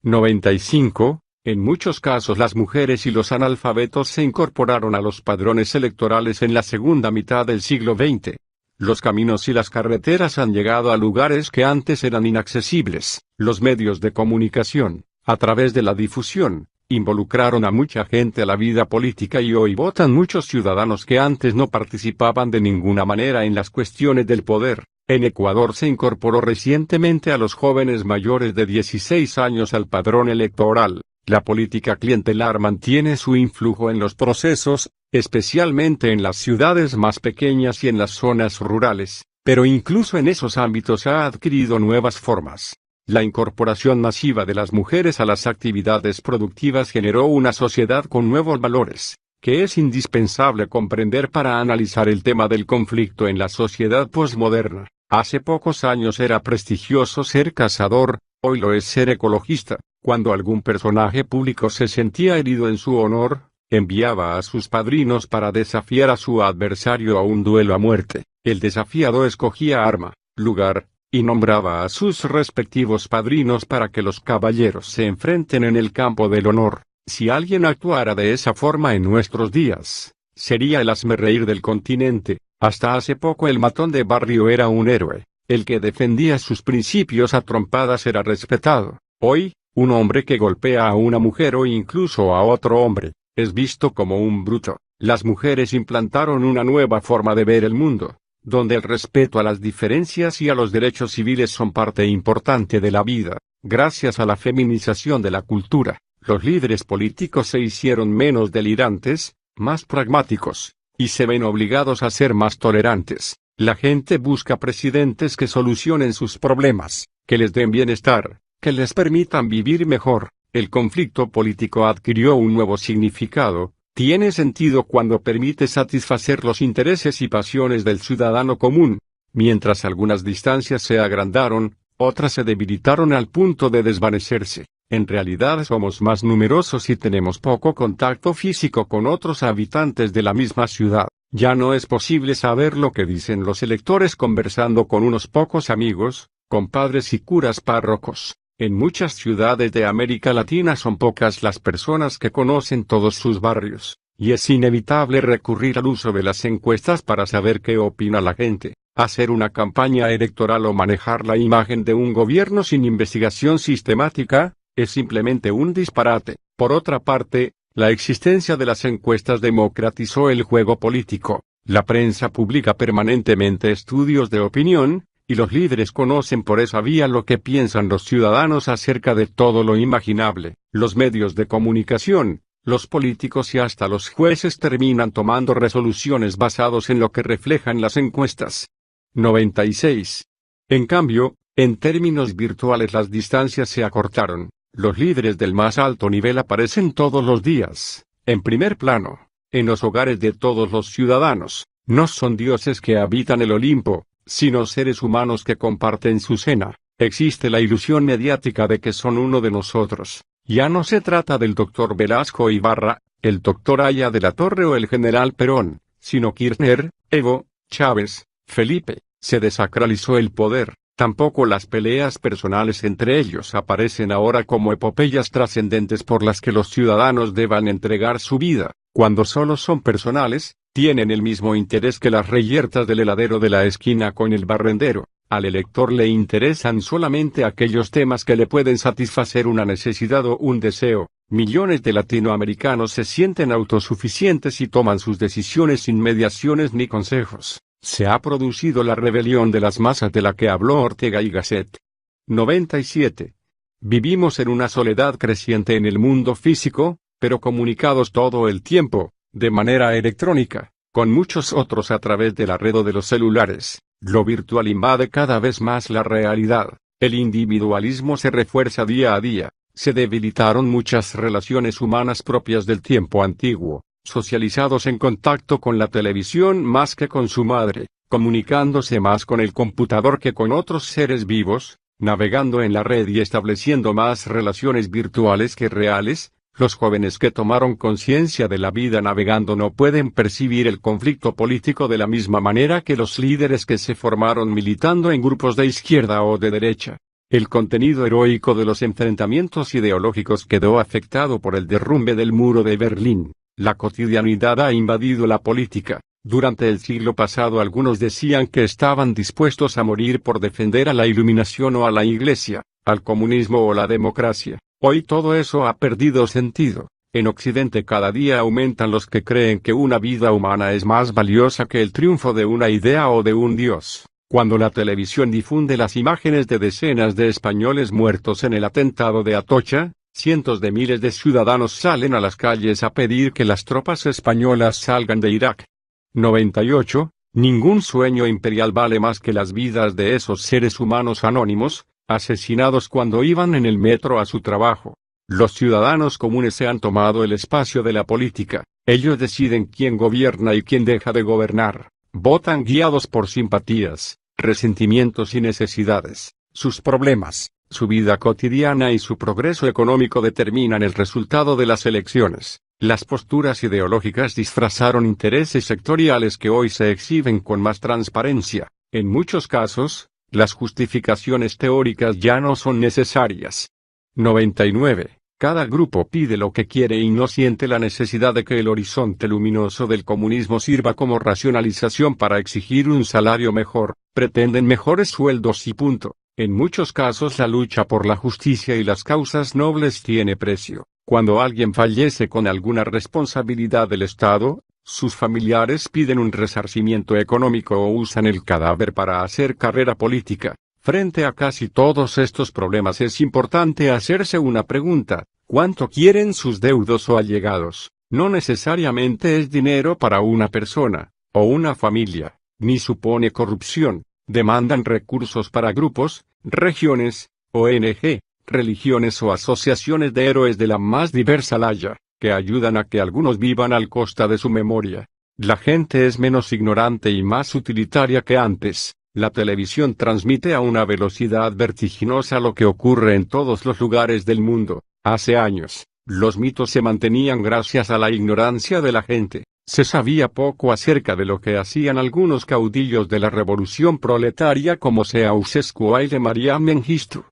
95. En muchos casos las mujeres y los analfabetos se incorporaron a los padrones electorales en la segunda mitad del siglo XX. Los caminos y las carreteras han llegado a lugares que antes eran inaccesibles. Los medios de comunicación, a través de la difusión, involucraron a mucha gente a la vida política y hoy votan muchos ciudadanos que antes no participaban de ninguna manera en las cuestiones del poder. En Ecuador se incorporó recientemente a los jóvenes mayores de 16 años al padrón electoral. La política clientelar mantiene su influjo en los procesos, especialmente en las ciudades más pequeñas y en las zonas rurales, pero incluso en esos ámbitos ha adquirido nuevas formas. La incorporación masiva de las mujeres a las actividades productivas generó una sociedad con nuevos valores, que es indispensable comprender para analizar el tema del conflicto en la sociedad posmoderna. Hace pocos años era prestigioso ser cazador, hoy lo es ser ecologista. Cuando algún personaje público se sentía herido en su honor, enviaba a sus padrinos para desafiar a su adversario a un duelo a muerte. El desafiado escogía arma, lugar, y nombraba a sus respectivos padrinos para que los caballeros se enfrenten en el campo del honor. Si alguien actuara de esa forma en nuestros días, sería el hazmerreír del continente. Hasta hace poco el matón de barrio era un héroe. El que defendía sus principios a trompadas era respetado. Hoy, un hombre que golpea a una mujer o incluso a otro hombre, es visto como un bruto. Las mujeres implantaron una nueva forma de ver el mundo, donde el respeto a las diferencias y a los derechos civiles son parte importante de la vida. Gracias a la feminización de la cultura, los líderes políticos se hicieron menos delirantes, más pragmáticos, y se ven obligados a ser más tolerantes. La gente busca presidentes que solucionen sus problemas, que les den bienestar, que les permitan vivir mejor. El conflicto político adquirió un nuevo significado. Tiene sentido cuando permite satisfacer los intereses y pasiones del ciudadano común. Mientras algunas distancias se agrandaron, otras se debilitaron al punto de desvanecerse. En realidad somos más numerosos y tenemos poco contacto físico con otros habitantes de la misma ciudad. Ya no es posible saber lo que dicen los electores conversando con unos pocos amigos, compadres y curas párrocos. En muchas ciudades de América Latina son pocas las personas que conocen todos sus barrios, y es inevitable recurrir al uso de las encuestas para saber qué opina la gente. Hacer una campaña electoral o manejar la imagen de un gobierno sin investigación sistemática, es simplemente un disparate. Por otra parte, la existencia de las encuestas democratizó el juego político. La prensa publica permanentemente estudios de opinión, y los líderes conocen por esa vía lo que piensan los ciudadanos acerca de todo lo imaginable. Los medios de comunicación, los políticos y hasta los jueces terminan tomando resoluciones basados en lo que reflejan las encuestas. 96. En cambio, en términos virtuales las distancias se acortaron. Los líderes del más alto nivel aparecen todos los días, en primer plano, en los hogares de todos los ciudadanos. No son dioses que habitan el Olimpo, sino seres humanos que comparten su cena. Existe la ilusión mediática de que son uno de nosotros. Ya no se trata del doctor Velasco Ibarra, el doctor Aya de la Torre o el general Perón, sino Kirchner, Evo, Chávez, Felipe. Se desacralizó el poder. Tampoco las peleas personales entre ellos aparecen ahora como epopeyas trascendentes por las que los ciudadanos deban entregar su vida. Cuando solo son personales, tienen el mismo interés que las reyertas del heladero de la esquina con el barrendero. Al elector le interesan solamente aquellos temas que le pueden satisfacer una necesidad o un deseo. Millones de latinoamericanos se sienten autosuficientes y toman sus decisiones sin mediaciones ni consejos. Se ha producido la rebelión de las masas de la que habló Ortega y Gasset. 97. Vivimos en una soledad creciente en el mundo físico, pero comunicados todo el tiempo, de manera electrónica, con muchos otros a través de la red o de los celulares. Lo virtual invade cada vez más la realidad. El individualismo se refuerza día a día. Se debilitaron muchas relaciones humanas propias del tiempo antiguo, socializados en contacto con la televisión más que con su madre, comunicándose más con el computador que con otros seres vivos, navegando en la red y estableciendo más relaciones virtuales que reales. Los jóvenes que tomaron conciencia de la vida navegando no pueden percibir el conflicto político de la misma manera que los líderes que se formaron militando en grupos de izquierda o de derecha. El contenido heroico de los enfrentamientos ideológicos quedó afectado por el derrumbe del muro de Berlín. La cotidianidad ha invadido la política. Durante el siglo pasado algunos decían que estaban dispuestos a morir por defender a la Iluminación o a la Iglesia, al comunismo o la democracia. Hoy todo eso ha perdido sentido. En Occidente cada día aumentan los que creen que una vida humana es más valiosa que el triunfo de una idea o de un dios. Cuando la televisión difunde las imágenes de decenas de españoles muertos en el atentado de Atocha, cientos de miles de ciudadanos salen a las calles a pedir que las tropas españolas salgan de Irak. 98. Ningún sueño imperial vale más que las vidas de esos seres humanos anónimos, asesinados cuando iban en el metro a su trabajo. Los ciudadanos comunes se han tomado el espacio de la política. Ellos deciden quién gobierna y quién deja de gobernar. Votan guiados por simpatías, resentimientos y necesidades. Sus problemas, su vida cotidiana y su progreso económico determinan el resultado de las elecciones. Las posturas ideológicas disfrazaron intereses sectoriales que hoy se exhiben con más transparencia. En muchos casos, las justificaciones teóricas ya no son necesarias. 99. Cada grupo pide lo que quiere y no siente la necesidad de que el horizonte luminoso del comunismo sirva como racionalización para exigir un salario mejor. Pretenden mejores sueldos y punto. En muchos casos la lucha por la justicia y las causas nobles tiene precio. Cuando alguien fallece con alguna responsabilidad del Estado, sus familiares piden un resarcimiento económico o usan el cadáver para hacer carrera política. Frente a casi todos estos problemas es importante hacerse una pregunta: ¿cuánto quieren sus deudos o allegados? No necesariamente es dinero para una persona, o una familia, ni supone corrupción. Demandan recursos para grupos, regiones, ONG, religiones o asociaciones de héroes de la más diversa laya, que ayudan a que algunos vivan al costa de su memoria. La gente es menos ignorante y más utilitaria que antes. La televisión transmite a una velocidad vertiginosa lo que ocurre en todos los lugares del mundo. Hace años, los mitos se mantenían gracias a la ignorancia de la gente. Se sabía poco acerca de lo que hacían algunos caudillos de la revolución proletaria como Ceausescu o Haile Mariam Mengistu.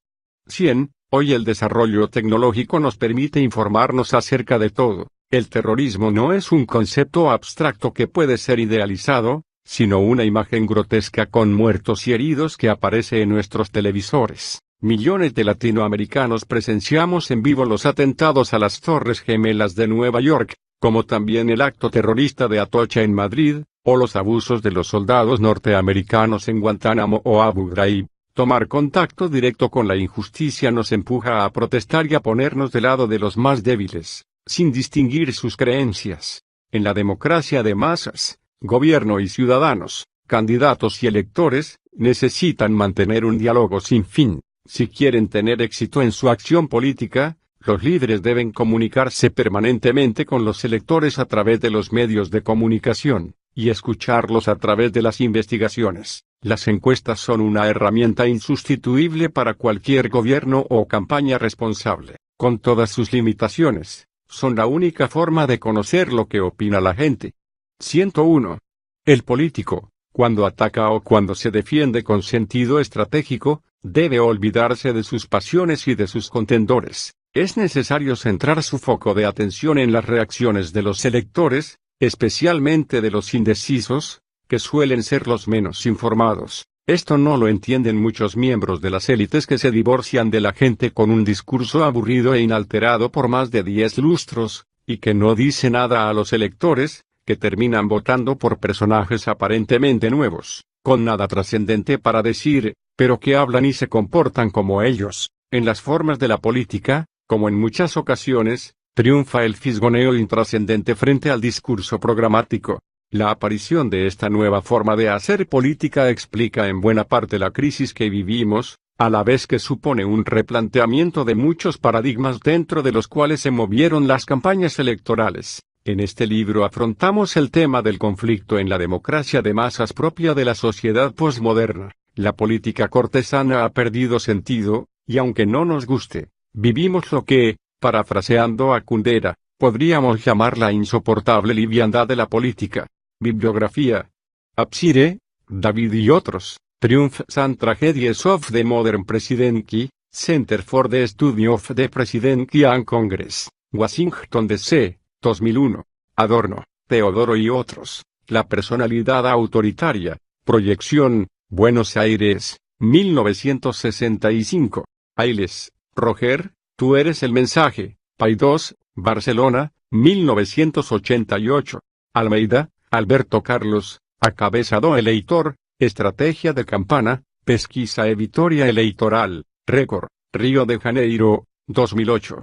100. Hoy el desarrollo tecnológico nos permite informarnos acerca de todo. El terrorismo no es un concepto abstracto que puede ser idealizado, sino una imagen grotesca con muertos y heridos que aparece en nuestros televisores. Millones de latinoamericanos presenciamos en vivo los atentados a las Torres Gemelas de Nueva York, como también el acto terrorista de Atocha en Madrid, o los abusos de los soldados norteamericanos en Guantánamo o Abu Ghraib. Tomar contacto directo con la injusticia nos empuja a protestar y a ponernos del lado de los más débiles, sin distinguir sus creencias. En la democracia de masas, gobierno y ciudadanos, candidatos y electores, necesitan mantener un diálogo sin fin. Si quieren tener éxito en su acción política, los líderes deben comunicarse permanentemente con los electores a través de los medios de comunicación, y escucharlos a través de las investigaciones. Las encuestas son una herramienta insustituible para cualquier gobierno o campaña responsable. Con todas sus limitaciones, son la única forma de conocer lo que opina la gente. 101. El político, cuando ataca o cuando se defiende con sentido estratégico, debe olvidarse de sus pasiones y de sus contendores. Es necesario centrar su foco de atención en las reacciones de los electores, especialmente de los indecisos, que suelen ser los menos informados. Esto no lo entienden muchos miembros de las élites que se divorcian de la gente con un discurso aburrido e inalterado por más de 10 lustros, y que no dice nada a los electores, que terminan votando por personajes aparentemente nuevos, con nada trascendente para decir, pero que hablan y se comportan como ellos. En las formas de la política, como en muchas ocasiones, triunfa el fisgoneo intrascendente frente al discurso programático. La aparición de esta nueva forma de hacer política explica en buena parte la crisis que vivimos, a la vez que supone un replanteamiento de muchos paradigmas dentro de los cuales se movieron las campañas electorales. En este libro afrontamos el tema del conflicto en la democracia de masas propia de la sociedad posmoderna. La política cortesana ha perdido sentido, y aunque no nos guste, vivimos lo que, Parafraseando a Kundera, podríamos llamarla insoportable liviandad de la política. Bibliografía. Absire, David y otros. Triumphs and Tragedies of the Modern Presidency, Center for the Study of the Presidency and Congress, Washington D.C., 2001. Adorno, Teodoro y otros. La personalidad autoritaria. Proyección, Buenos Aires, 1965. Ailes, Roger, Tú eres el mensaje. Paidós, Barcelona, 1988. Almeida, Alberto Carlos, Acabezado eleitor, Estrategia de campana, Pesquisa e Vitoria electoral, Récord, Río de Janeiro, 2008.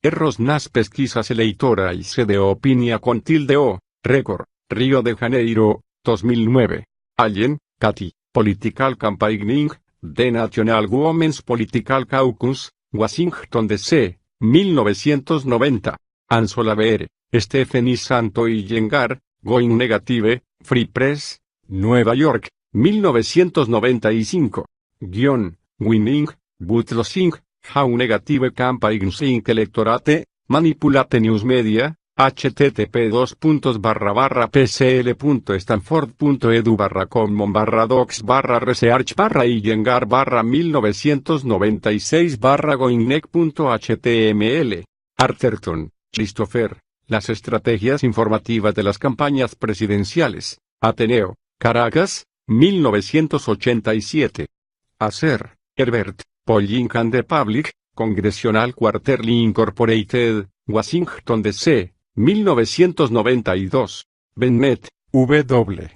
Erros nas pesquisas eleitorais de opinia con tilde o, Récord, Río de Janeiro, 2009. Allen, Cathy, Political Campaigning, The National Women's Political Caucus, Washington D.C., 1990. Ansolaver, Stephanie Santo y Yengar, Going Negative, Free Press, Nueva York, 1995. Winning, but losing, How Negative Campaigns Electorate, Manipulate News Media, http://pcl.stanford.edu/common/docs/research/y-yegar/1996/goingnec.html. Arterton, Christopher, Las estrategias informativas de las campañas presidenciales, Ateneo, Caracas, 1987. Acer, Herbert, Polling and the Public, Congressional Quarterly Incorporated, Washington D.C., 1992. Bennett, W.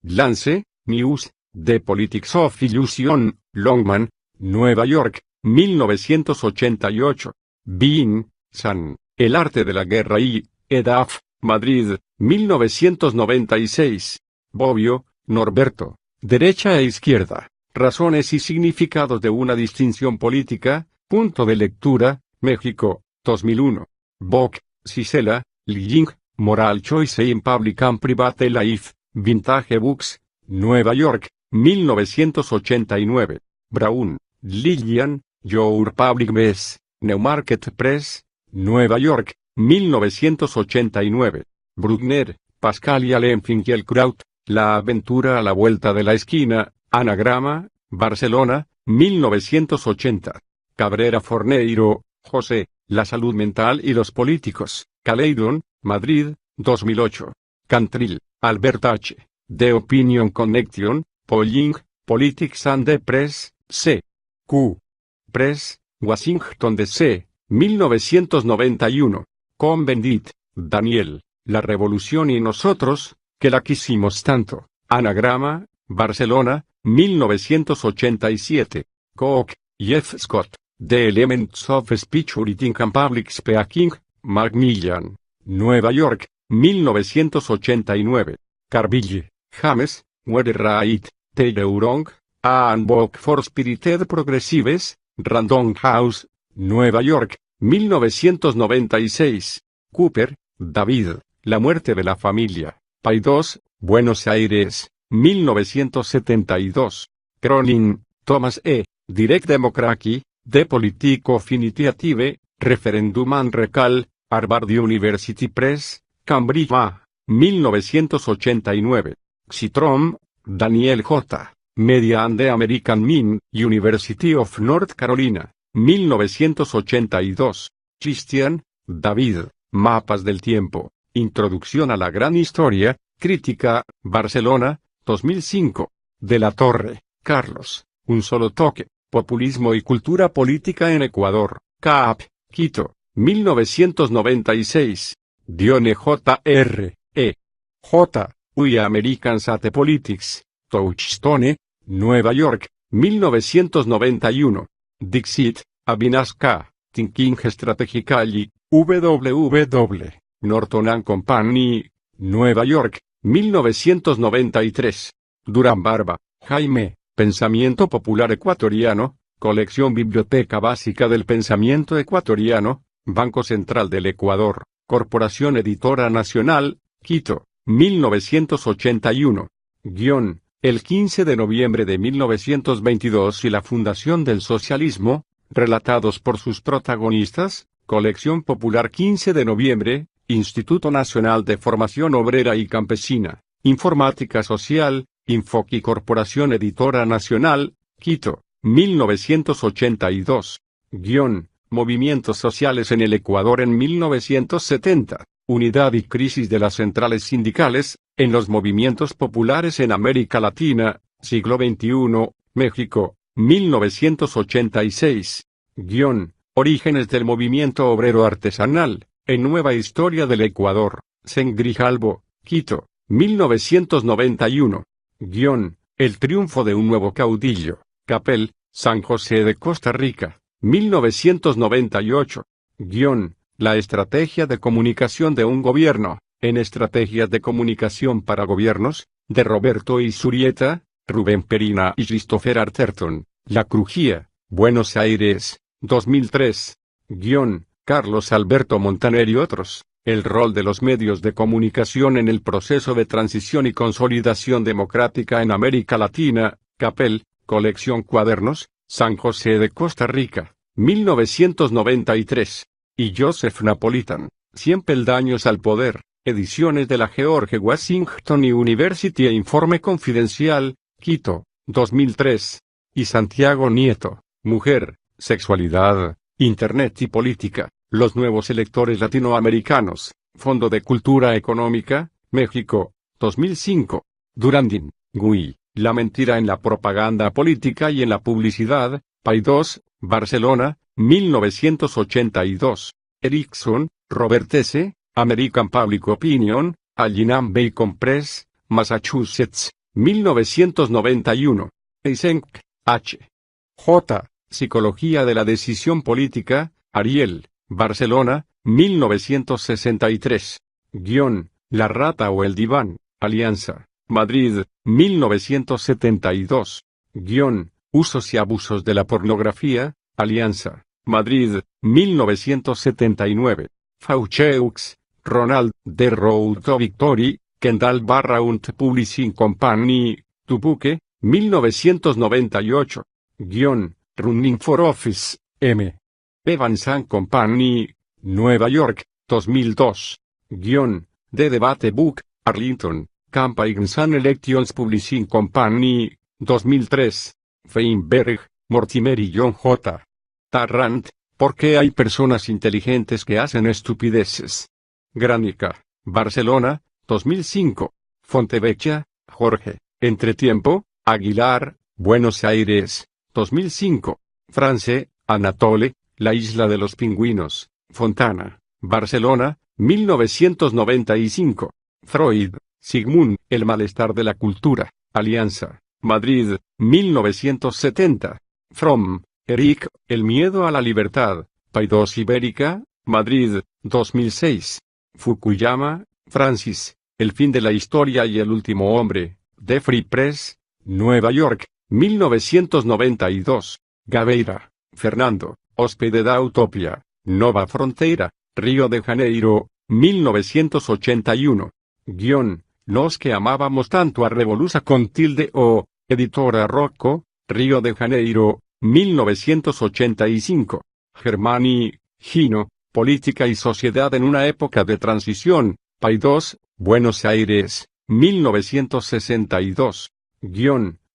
Lance, News, The Politics of Illusion, Longman, Nueva York, 1988. Bean, San, El arte de la guerra y, EDAF, Madrid, 1996. Bobbio, Norberto, Derecha e Izquierda, Razones y significados de una distinción política, punto de lectura, México, 2001. Bock, Cisela, Li-Ying, Moral Choice in Public and Private Life, Vintage Books, Nueva York, 1989. Brown, Lillian, Your Public Mess, Newmarket Press, Nueva York, 1989. Bruckner, Pascal y Alain Finkielkraut, La aventura a la vuelta de la esquina, Anagrama, Barcelona, 1980. Cabrera Forneiro, José, La salud mental y los políticos, Caledon, Madrid, 2008. Cantril, Albert H., The Opinion Connection, Polling, Politics and the Press, C. Q. Press, Washington D.C., 1991. Cohn-Bendit, Daniel, La revolución y nosotros, que la quisimos tanto, Anagrama, Barcelona, 1987. Koch, Jeff Scott, The Elements of Speech Writing and Public Speaking, Macmillan, Nueva York, 1989. Carville, James, Where Right, The Wrong, A Handbook for Spirited Progressives, Random House, Nueva York, 1996. Cooper, David, La muerte de la familia, Paidós, Buenos Aires, 1972. Cronin, Thomas E., Direct Democracy, The Politique of Initiative, Referendum and Recall, Harvard University Press, Cambridge, 1989. Xitrom, Daniel J., Media and the American Mean, University of North Carolina, 1982. Christian, David, Mapas del Tiempo, Introducción a la Gran Historia, Crítica, Barcelona, 2005. De la Torre, Carlos, Un solo toque, Populismo y cultura política en Ecuador, CAP, Quito, 1996. Dione J.R., E. J. We Americans at Politics, Touchstone, Nueva York, 1991. Dixit, Avinash K., Thinking Strategically, WW. Norton and Company, Nueva York, 1993. Durán Barba, Jaime, Pensamiento Popular Ecuatoriano, Colección Biblioteca Básica del Pensamiento Ecuatoriano, Banco Central del Ecuador, Corporación Editora Nacional, Quito, 1981. El 15 de noviembre de 1922 y la fundación del socialismo, relatados por sus protagonistas, Colección Popular 15 de noviembre, Instituto Nacional de Formación Obrera y Campesina, Informática Social, Infoqui Corporación Editora Nacional, Quito, 1982. Movimientos sociales en el Ecuador en 1970, unidad y crisis de las centrales sindicales, en los movimientos populares en América Latina, siglo XXI, México, 1986. Orígenes del movimiento obrero artesanal, en Nueva Historia del Ecuador, Sen Grijalbo, Quito, 1991. El triunfo de un nuevo caudillo, Capel, San José de Costa Rica, 1998. La estrategia de comunicación de un gobierno, en Estrategias de Comunicación para Gobiernos, de Roberto Izurieta, Rubén Perina y Christopher Arterton, La Crujía, Buenos Aires, 2003. Carlos Alberto Montaner y otros, el rol de los medios de comunicación en el proceso de transición y consolidación democrática en América Latina, Capel, Colección Cuadernos, San José de Costa Rica, 1993. Y Joseph Napolitan, 100 peldaños al poder, ediciones de la George Washington University e Informe Confidencial, Quito, 2003. Y Santiago Nieto, Mujer, Sexualidad, Internet y Política, los nuevos electores latinoamericanos, Fondo de Cultura Económica, México, 2005. Durandín, Gui, La mentira en la propaganda política y en la publicidad, Paidós, Barcelona, 1982. Erickson, Robert S., American Public Opinion, Allingham Bacon Press, Massachusetts, 1991. Eysenck, H. J. Psicología de la decisión política, Ariel, Barcelona, 1963. La rata o el diván, Alianza, Madrid, 1972. Usos y abusos de la pornografía, Alianza, Madrid, 1979. Faucheux, Ronald D. Road to Victory, Kendall Barraount Publishing Company, Tubuque, 1998. Running for Office, M. Evans and Company, Nueva York, 2002. The Debate Book, Arlington, Campaigns and Elections Publishing Company, 2003. Feinberg, Mortimer y John J. Tarrant, ¿por qué hay personas inteligentes que hacen estupideces? Granica, Barcelona, 2005. Fontevecchia, Jorge, Entretiempo, Aguilar, Buenos Aires, 2005. France, Anatole, La isla de los pingüinos, Fontana, Barcelona, 1995. Freud, Sigmund, El malestar de la cultura, Alianza, Madrid, 1970. Fromm, Eric, El miedo a la libertad, Paidós Ibérica, Madrid, 2006. Fukuyama, Francis, El fin de la historia y el último hombre, The Free Press, Nueva York, 1992. Gabeira, Fernando, Hóspede da Utopia, Nova Fronteira, Río de Janeiro, 1981. Los que amábamos tanto a Revolusa con tilde o, Editora Rocco, Río de Janeiro, 1985. Germani, Gino, Política y Sociedad en una época de transición, Paidós, Buenos Aires, 1962.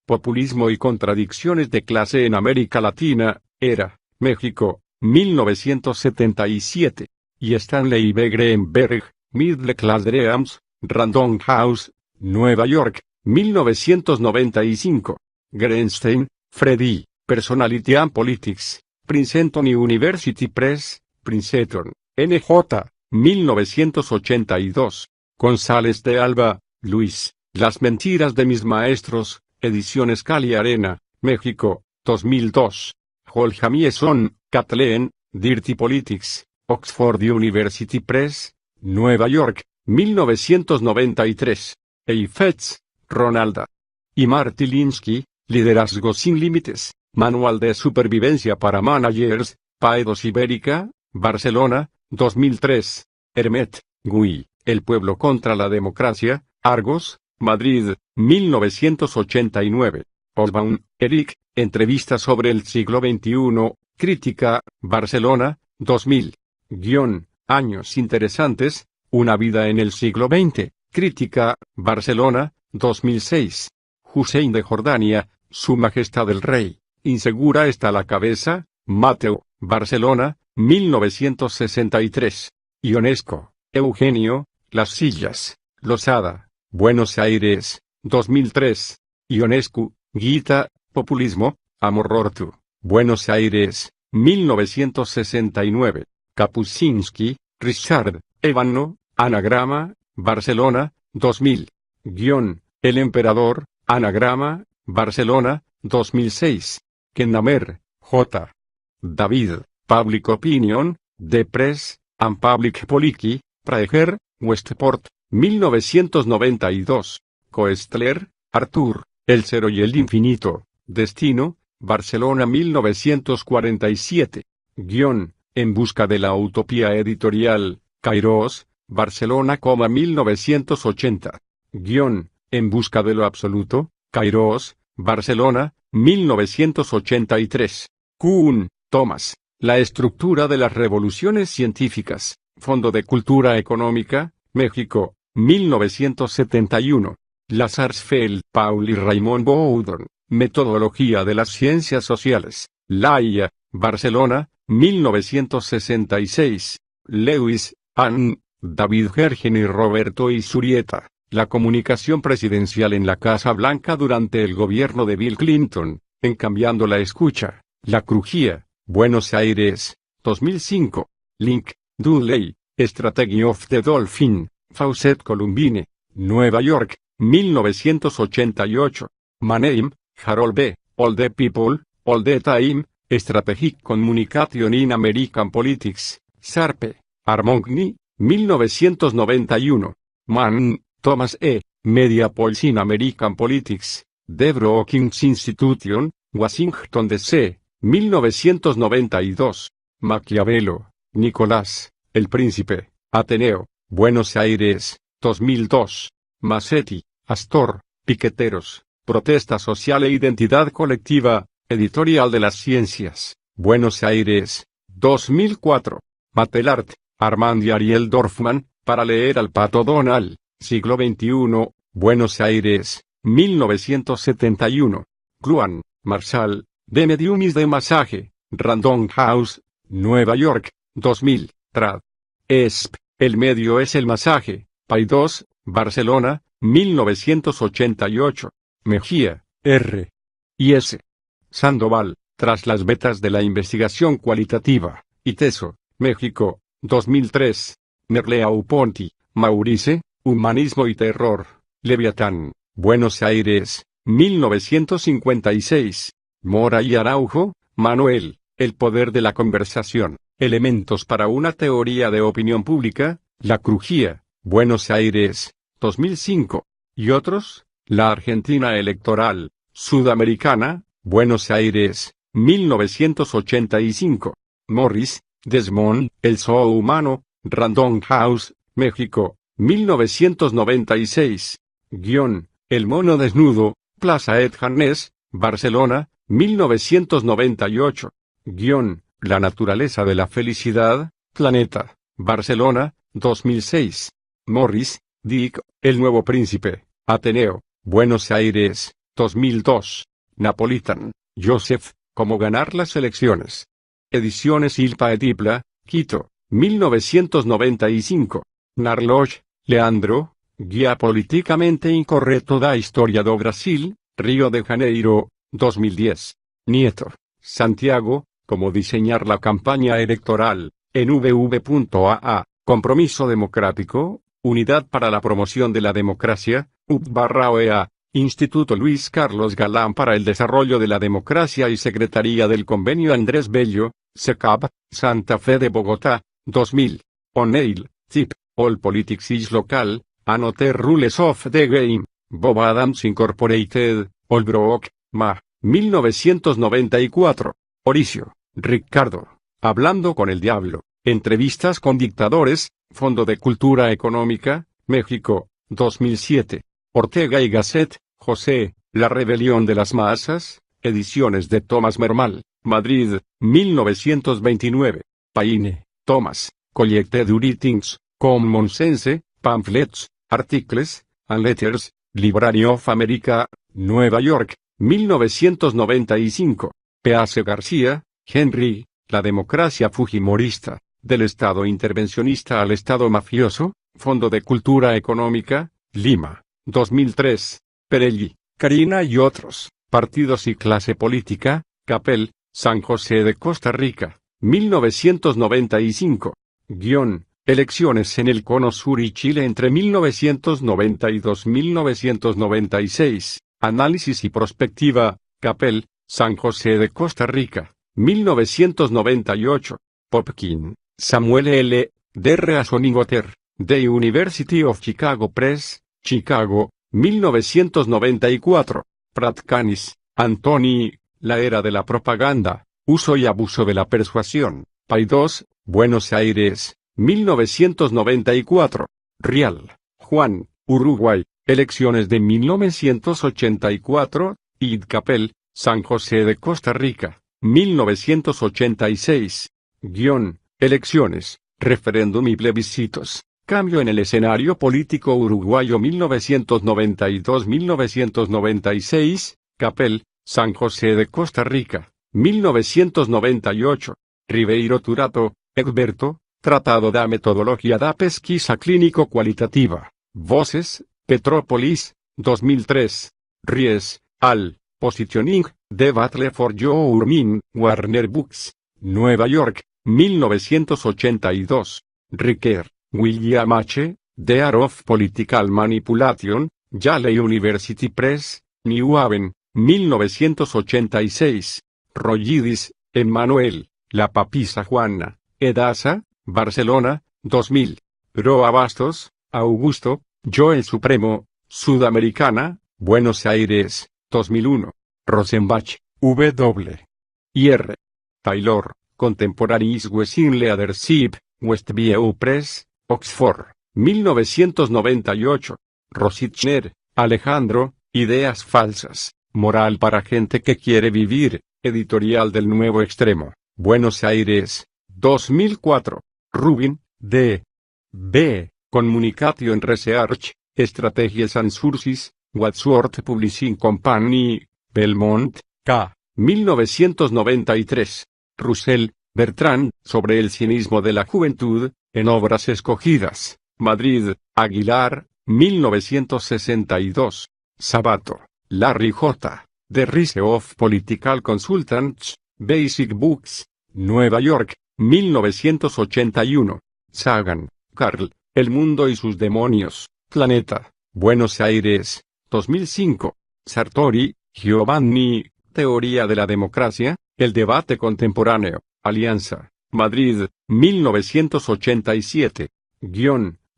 Populismo y contradicciones de clase en América Latina, Era, México, 1977. Y Stanley B. Greenberg, Middle Class Dreams, Random House, Nueva York, 1995. Grenstein, Freddy, Personality and Politics, Princeton University Press, Princeton, NJ, 1982. González de Alba, Luis, Las mentiras de mis maestros, Ediciones Cali Arena, México, 2002. Hall Jamieson, Kathleen, Dirty Politics, Oxford University Press, Nueva York, 1993. Eifetz, Ronalda. Y Marty Linsky, Liderazgo sin Límites, Manual de Supervivencia para Managers, Paidós Ibérica, Barcelona, 2003. Hermet, Gui, El pueblo contra la democracia, Argos, Madrid, 1989. Osbaum, Eric, Entrevista sobre el siglo XXI, Crítica, Barcelona, 2000. Años interesantes, una vida en el siglo XX, crítica, Barcelona, 2006. Hussein de Jordania, Su Majestad el Rey, insegura está la cabeza, Mateo, Barcelona, 1963. Ionesco, Eugenio, Las Sillas, Losada, Buenos Aires, 2003. Ionescu, Gita, Populismo, Amor Ortu, Buenos Aires, 1969. Kapuscinski, Richard, Ébano, Anagrama, Barcelona, 2000. El Emperador, Anagrama, Barcelona, 2006. Kennamer, J. David, Public Opinion, The Press, and Public Policy, Praeger, Westport, 1992. Koestler, Arthur, El Cero y el Infinito, Destino, Barcelona 1947. En busca de la utopía editorial, Kairos, Barcelona, 1980. En busca de lo absoluto, Kairos, Barcelona, 1983. Kuhn, Thomas, La estructura de las revoluciones científicas, Fondo de Cultura Económica, México, 1971. Lazarsfeld, Paul y Raymond Boudon, Metodología de las Ciencias Sociales, La Haya, Barcelona, 1966. Lewis, Ann, David Gergen y Roberto Isurieta, La comunicación presidencial en la Casa Blanca durante el gobierno de Bill Clinton, en Cambiando la Escucha, La Crujía, Buenos Aires, 2005. Link, Dudley, Strategy of the Dolphin, Fawcett Columbine, Nueva York, 1988. Mannheim, Harold B., All the People, All the Time, Strategic Communication in American Politics, Sarpe, Armagni, 1991. Mann, Thomas E., Media Polls in American Politics, The Brookings Institution, Washington D.C., 1992. Maquiavelo, Nicolás, El Príncipe, Ateneo, Buenos Aires, 2002. Massetti, Astor, Piqueteros, Protesta Social e Identidad Colectiva, Editorial de las Ciencias, Buenos Aires, 2004. Matelart, Armand y Ariel Dorfman, Para leer al Pato Donald, Siglo XXI, Buenos Aires, 1971. Kluan, Marshall, De Mediumis de Masaje, Random House, Nueva York, 2000. Trad. ESP, El medio es el masaje, Paidós, Barcelona, 1988. Mejía, R. y S. Sandoval, Tras las vetas de la investigación cualitativa, ITESO, México, 2003. Merleau-Ponty, Maurice, Humanismo y Terror, Leviatán, Buenos Aires, 1956. Mora y Araujo, Manuel, El poder de la conversación, Elementos para una teoría de opinión pública, La Crujía, Buenos Aires, 2005. Y otros, La Argentina electoral, Sudamericana, Buenos Aires, 1985. Morris, Desmond, El Zoo Humano, Random House, México, 1996. El mono desnudo, Plaza Ed Harness, Barcelona, 1998. La naturaleza de la felicidad, Planeta, Barcelona, 2006. Morris, Dick, El nuevo príncipe, Ateneo, Buenos Aires, 2002. Napolitan, Joseph, Cómo ganar las elecciones. Ediciones Ilpa Edipla, Quito, 1995. Narloch, Leandro, Guía políticamente incorrecto da Historia do Brasil, Río de Janeiro, 2010. Nieto, Santiago, Cómo diseñar la campaña electoral, en vv.aa, Compromiso Democrático, Unidad para la Promoción de la Democracia, UP/OEA, Instituto Luis Carlos Galán para el Desarrollo de la Democracia y Secretaría del Convenio Andrés Bello, SECAP, Santa Fe de Bogotá, 2000. O'Neill, Tip, All Politics is Local, Another Rules of the Game, Bob Adams Incorporated, Holbrook, Ma, 1994. Oricio, Ricardo, Hablando con el Diablo, Entrevistas con Dictadores, Fondo de Cultura Económica, México, 2007. Ortega y Gasset, José, La Rebelión de las Masas, Ediciones de Tomás Mermal, Madrid, 1929. Paine, Thomas, Collected Writings, Common Sense, Pamphlets, Articles, and Letters, Library of America, Nueva York, 1995. P.A.C. García, Henry, La democracia fujimorista, del Estado intervencionista al Estado mafioso, Fondo de Cultura Económica, Lima, 2003. Perelli, Karina y otros, Partidos y clase política, Capel, San José de Costa Rica, 1995. Elecciones en el Cono Sur y Chile entre 1992-1996, Análisis y Prospectiva, Capel, San José de Costa Rica, 1998. Popkin, Samuel L., de Reasoning Water, The University of Chicago Press, Chicago, 1994. Pratkanis, Anthony, La era de la propaganda, uso y abuso de la persuasión, Paidós, Buenos Aires, 1994. Rial, Juan, Uruguay, elecciones de 1984, Id Capel, San José de Costa Rica, 1986. Elecciones, referéndum y plebiscitos, cambio en el escenario político uruguayo 1992-1996, Capel, San José de Costa Rica, 1998. Ribeiro Turato, Egberto, Tratado da Metodologia da Pesquisa Clínico Cualitativa, Voces, Petrópolis, 2003. Ries, al, Positioning, The Battle for Your Mind, Warner Books, Nueva York, 1982. Ricker, William H., The Art of Political Manipulation, Yale University Press, New Haven, 1986. Rollidis, Emmanuel, La Papisa Juana, Edasa, Barcelona, 2000. Roa Bastos, Augusto, Yo el Supremo, Sudamericana, Buenos Aires, 2001. Rosenbach, W. R. Taylor, Contemporaries Western Leadership, Westview Press, Oxford, 1998. Rosichner, Alejandro, Ideas falsas, moral para gente que quiere vivir, editorial del Nuevo Extremo, Buenos Aires, 2004. Rubin, D. B. Communication Research, Strategies and Sources, Wadsworth Publishing Company, Belmont, K. 1993. Russell, Bertrand, sobre el cinismo de la juventud, en obras escogidas, Madrid, Aguilar, 1962. Sabato, Larry J., The Rise of Political Consultants, Basic Books, Nueva York, 1981. Sagan, Carl, El mundo y sus demonios, Planeta, Buenos Aires, 2005. Sartori, Giovanni, Teoría de la democracia, el debate contemporáneo, Alianza, Madrid, 1987.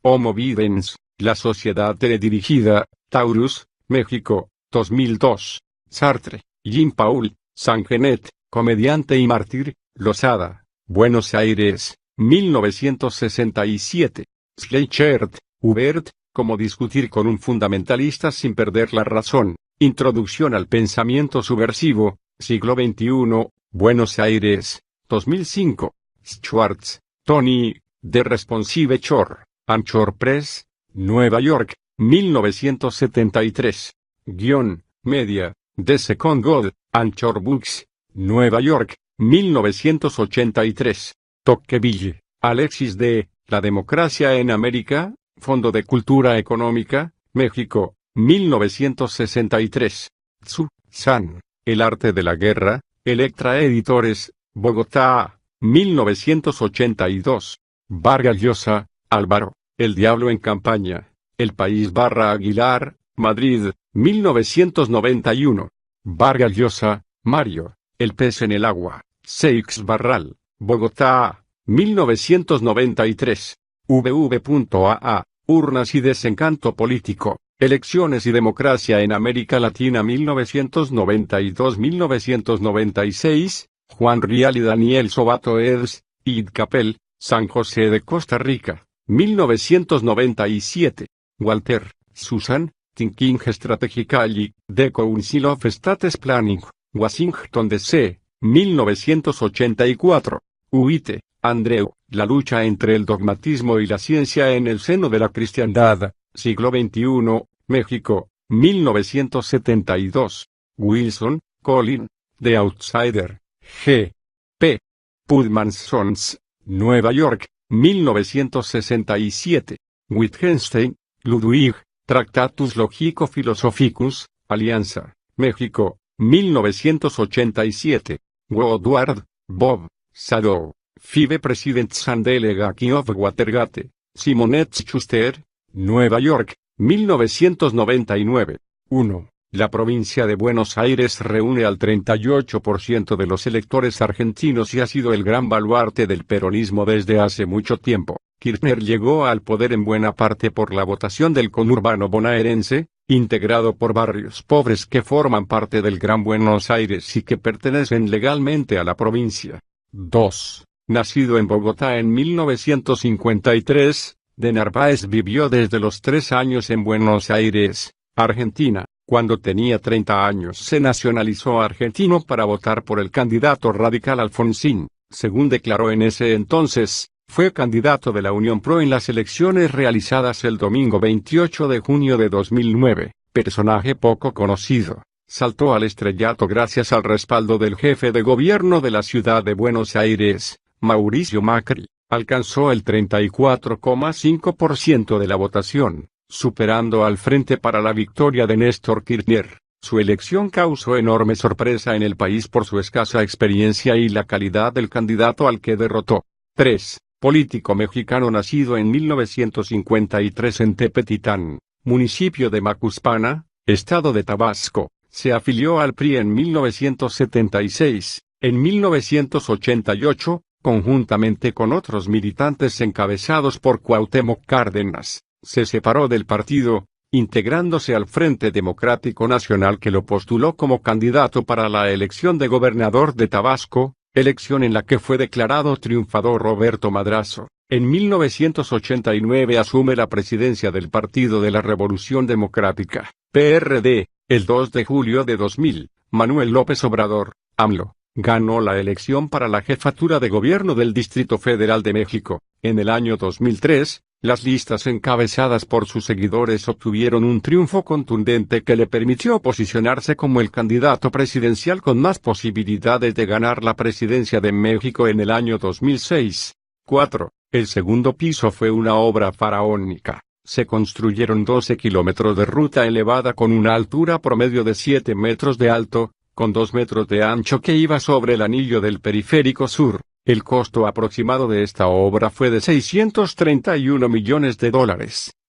Homo Videns, la sociedad teledirigida, Taurus, México, 2002. Sartre, Jean-Paul, Sangenet, comediante y mártir, Losada, Buenos Aires, 1967. Schleichert, Hubert, Cómo discutir con un fundamentalista sin perder la razón, Introducción al pensamiento subversivo, siglo XXI, Buenos Aires, 2005. Schwartz, Tony, The Responsive Chore, Anchor Press, Nueva York, 1973. Media, The Second God, Anchor Books, Nueva York, 1983. Tocqueville, Alexis D., La democracia en América, Fondo de Cultura Económica, México, 1963. Tzu, San, El arte de la guerra, Electra Editores, Bogotá, 1982. Vargas Llosa, Álvaro, El diablo en campaña, El País Aguilar, Madrid, 1991. Vargas Llosa, Mario, El pez en el agua, Seix Barral, Bogotá, 1993. VV.aa, Urnas y desencanto político, Elecciones y democracia en América Latina 1992-1996, Juan Rial y Daniel Sobato eds. Id Capel, San José de Costa Rica, 1997. Walter, Susan, Thinking Strategically, The Council of States Planning, Washington D.C., 1984. Huite, Andreu, La lucha entre el dogmatismo y la ciencia en el seno de la cristiandad, siglo XXI, México, 1972. Wilson, Colin, The Outsider, G. P. Putman-Sons, Nueva York, 1967. Wittgenstein, Ludwig, Tractatus Logico-Philosophicus, Alianza, México, 1987. Woodward, Bob, Sadow, Five Presidents and Delegation of Watergate, Simonet Schuster, Nueva York, 1999. 1. La provincia de Buenos Aires reúne al 38% de los electores argentinos y ha sido el gran baluarte del peronismo desde hace mucho tiempo. Kirchner llegó al poder en buena parte por la votación del conurbano bonaerense, integrado por barrios pobres que forman parte del Gran Buenos Aires y que pertenecen legalmente a la provincia. 2. Nacido en Bogotá en 1953, de Narváez vivió desde los 3 años en Buenos Aires, Argentina. Cuando tenía 30 años se nacionalizó argentino para votar por el candidato radical Alfonsín. Según declaró en ese entonces, fue candidato de la Unión Pro en las elecciones realizadas el domingo 28 de junio de 2009. Personaje poco conocido, saltó al estrellato gracias al respaldo del jefe de gobierno de la ciudad de Buenos Aires, Mauricio Macri. Alcanzó el 34,5% de la votación, superando al Frente para la Victoria de Néstor Kirchner. Su elección causó enorme sorpresa en el país por su escasa experiencia y la calidad del candidato al que derrotó. 3. Político mexicano nacido en 1953 en Tepetitán, municipio de Macuspana, estado de Tabasco. Se afilió al PRI en 1976. En 1988, conjuntamente con otros militantes encabezados por Cuauhtémoc Cárdenas, se separó del partido, integrándose al Frente Democrático Nacional que lo postuló como candidato para la elección de gobernador de Tabasco, elección en la que fue declarado triunfador Roberto Madrazo. En 1989 asume la presidencia del Partido de la Revolución Democrática, PRD. El 2 de julio de 2000, Manuel López Obrador, AMLO, ganó la elección para la jefatura de gobierno del Distrito Federal de México. En el año 2003, las listas encabezadas por sus seguidores obtuvieron un triunfo contundente que le permitió posicionarse como el candidato presidencial con más posibilidades de ganar la presidencia de México en el año 2006. 4. El segundo piso fue una obra faraónica. Se construyeron 12 kilómetros de ruta elevada con una altura promedio de 7 metros de alto, con 2 metros de ancho que iba sobre el anillo del Periférico Sur. El costo aproximado de esta obra fue de $631 millones,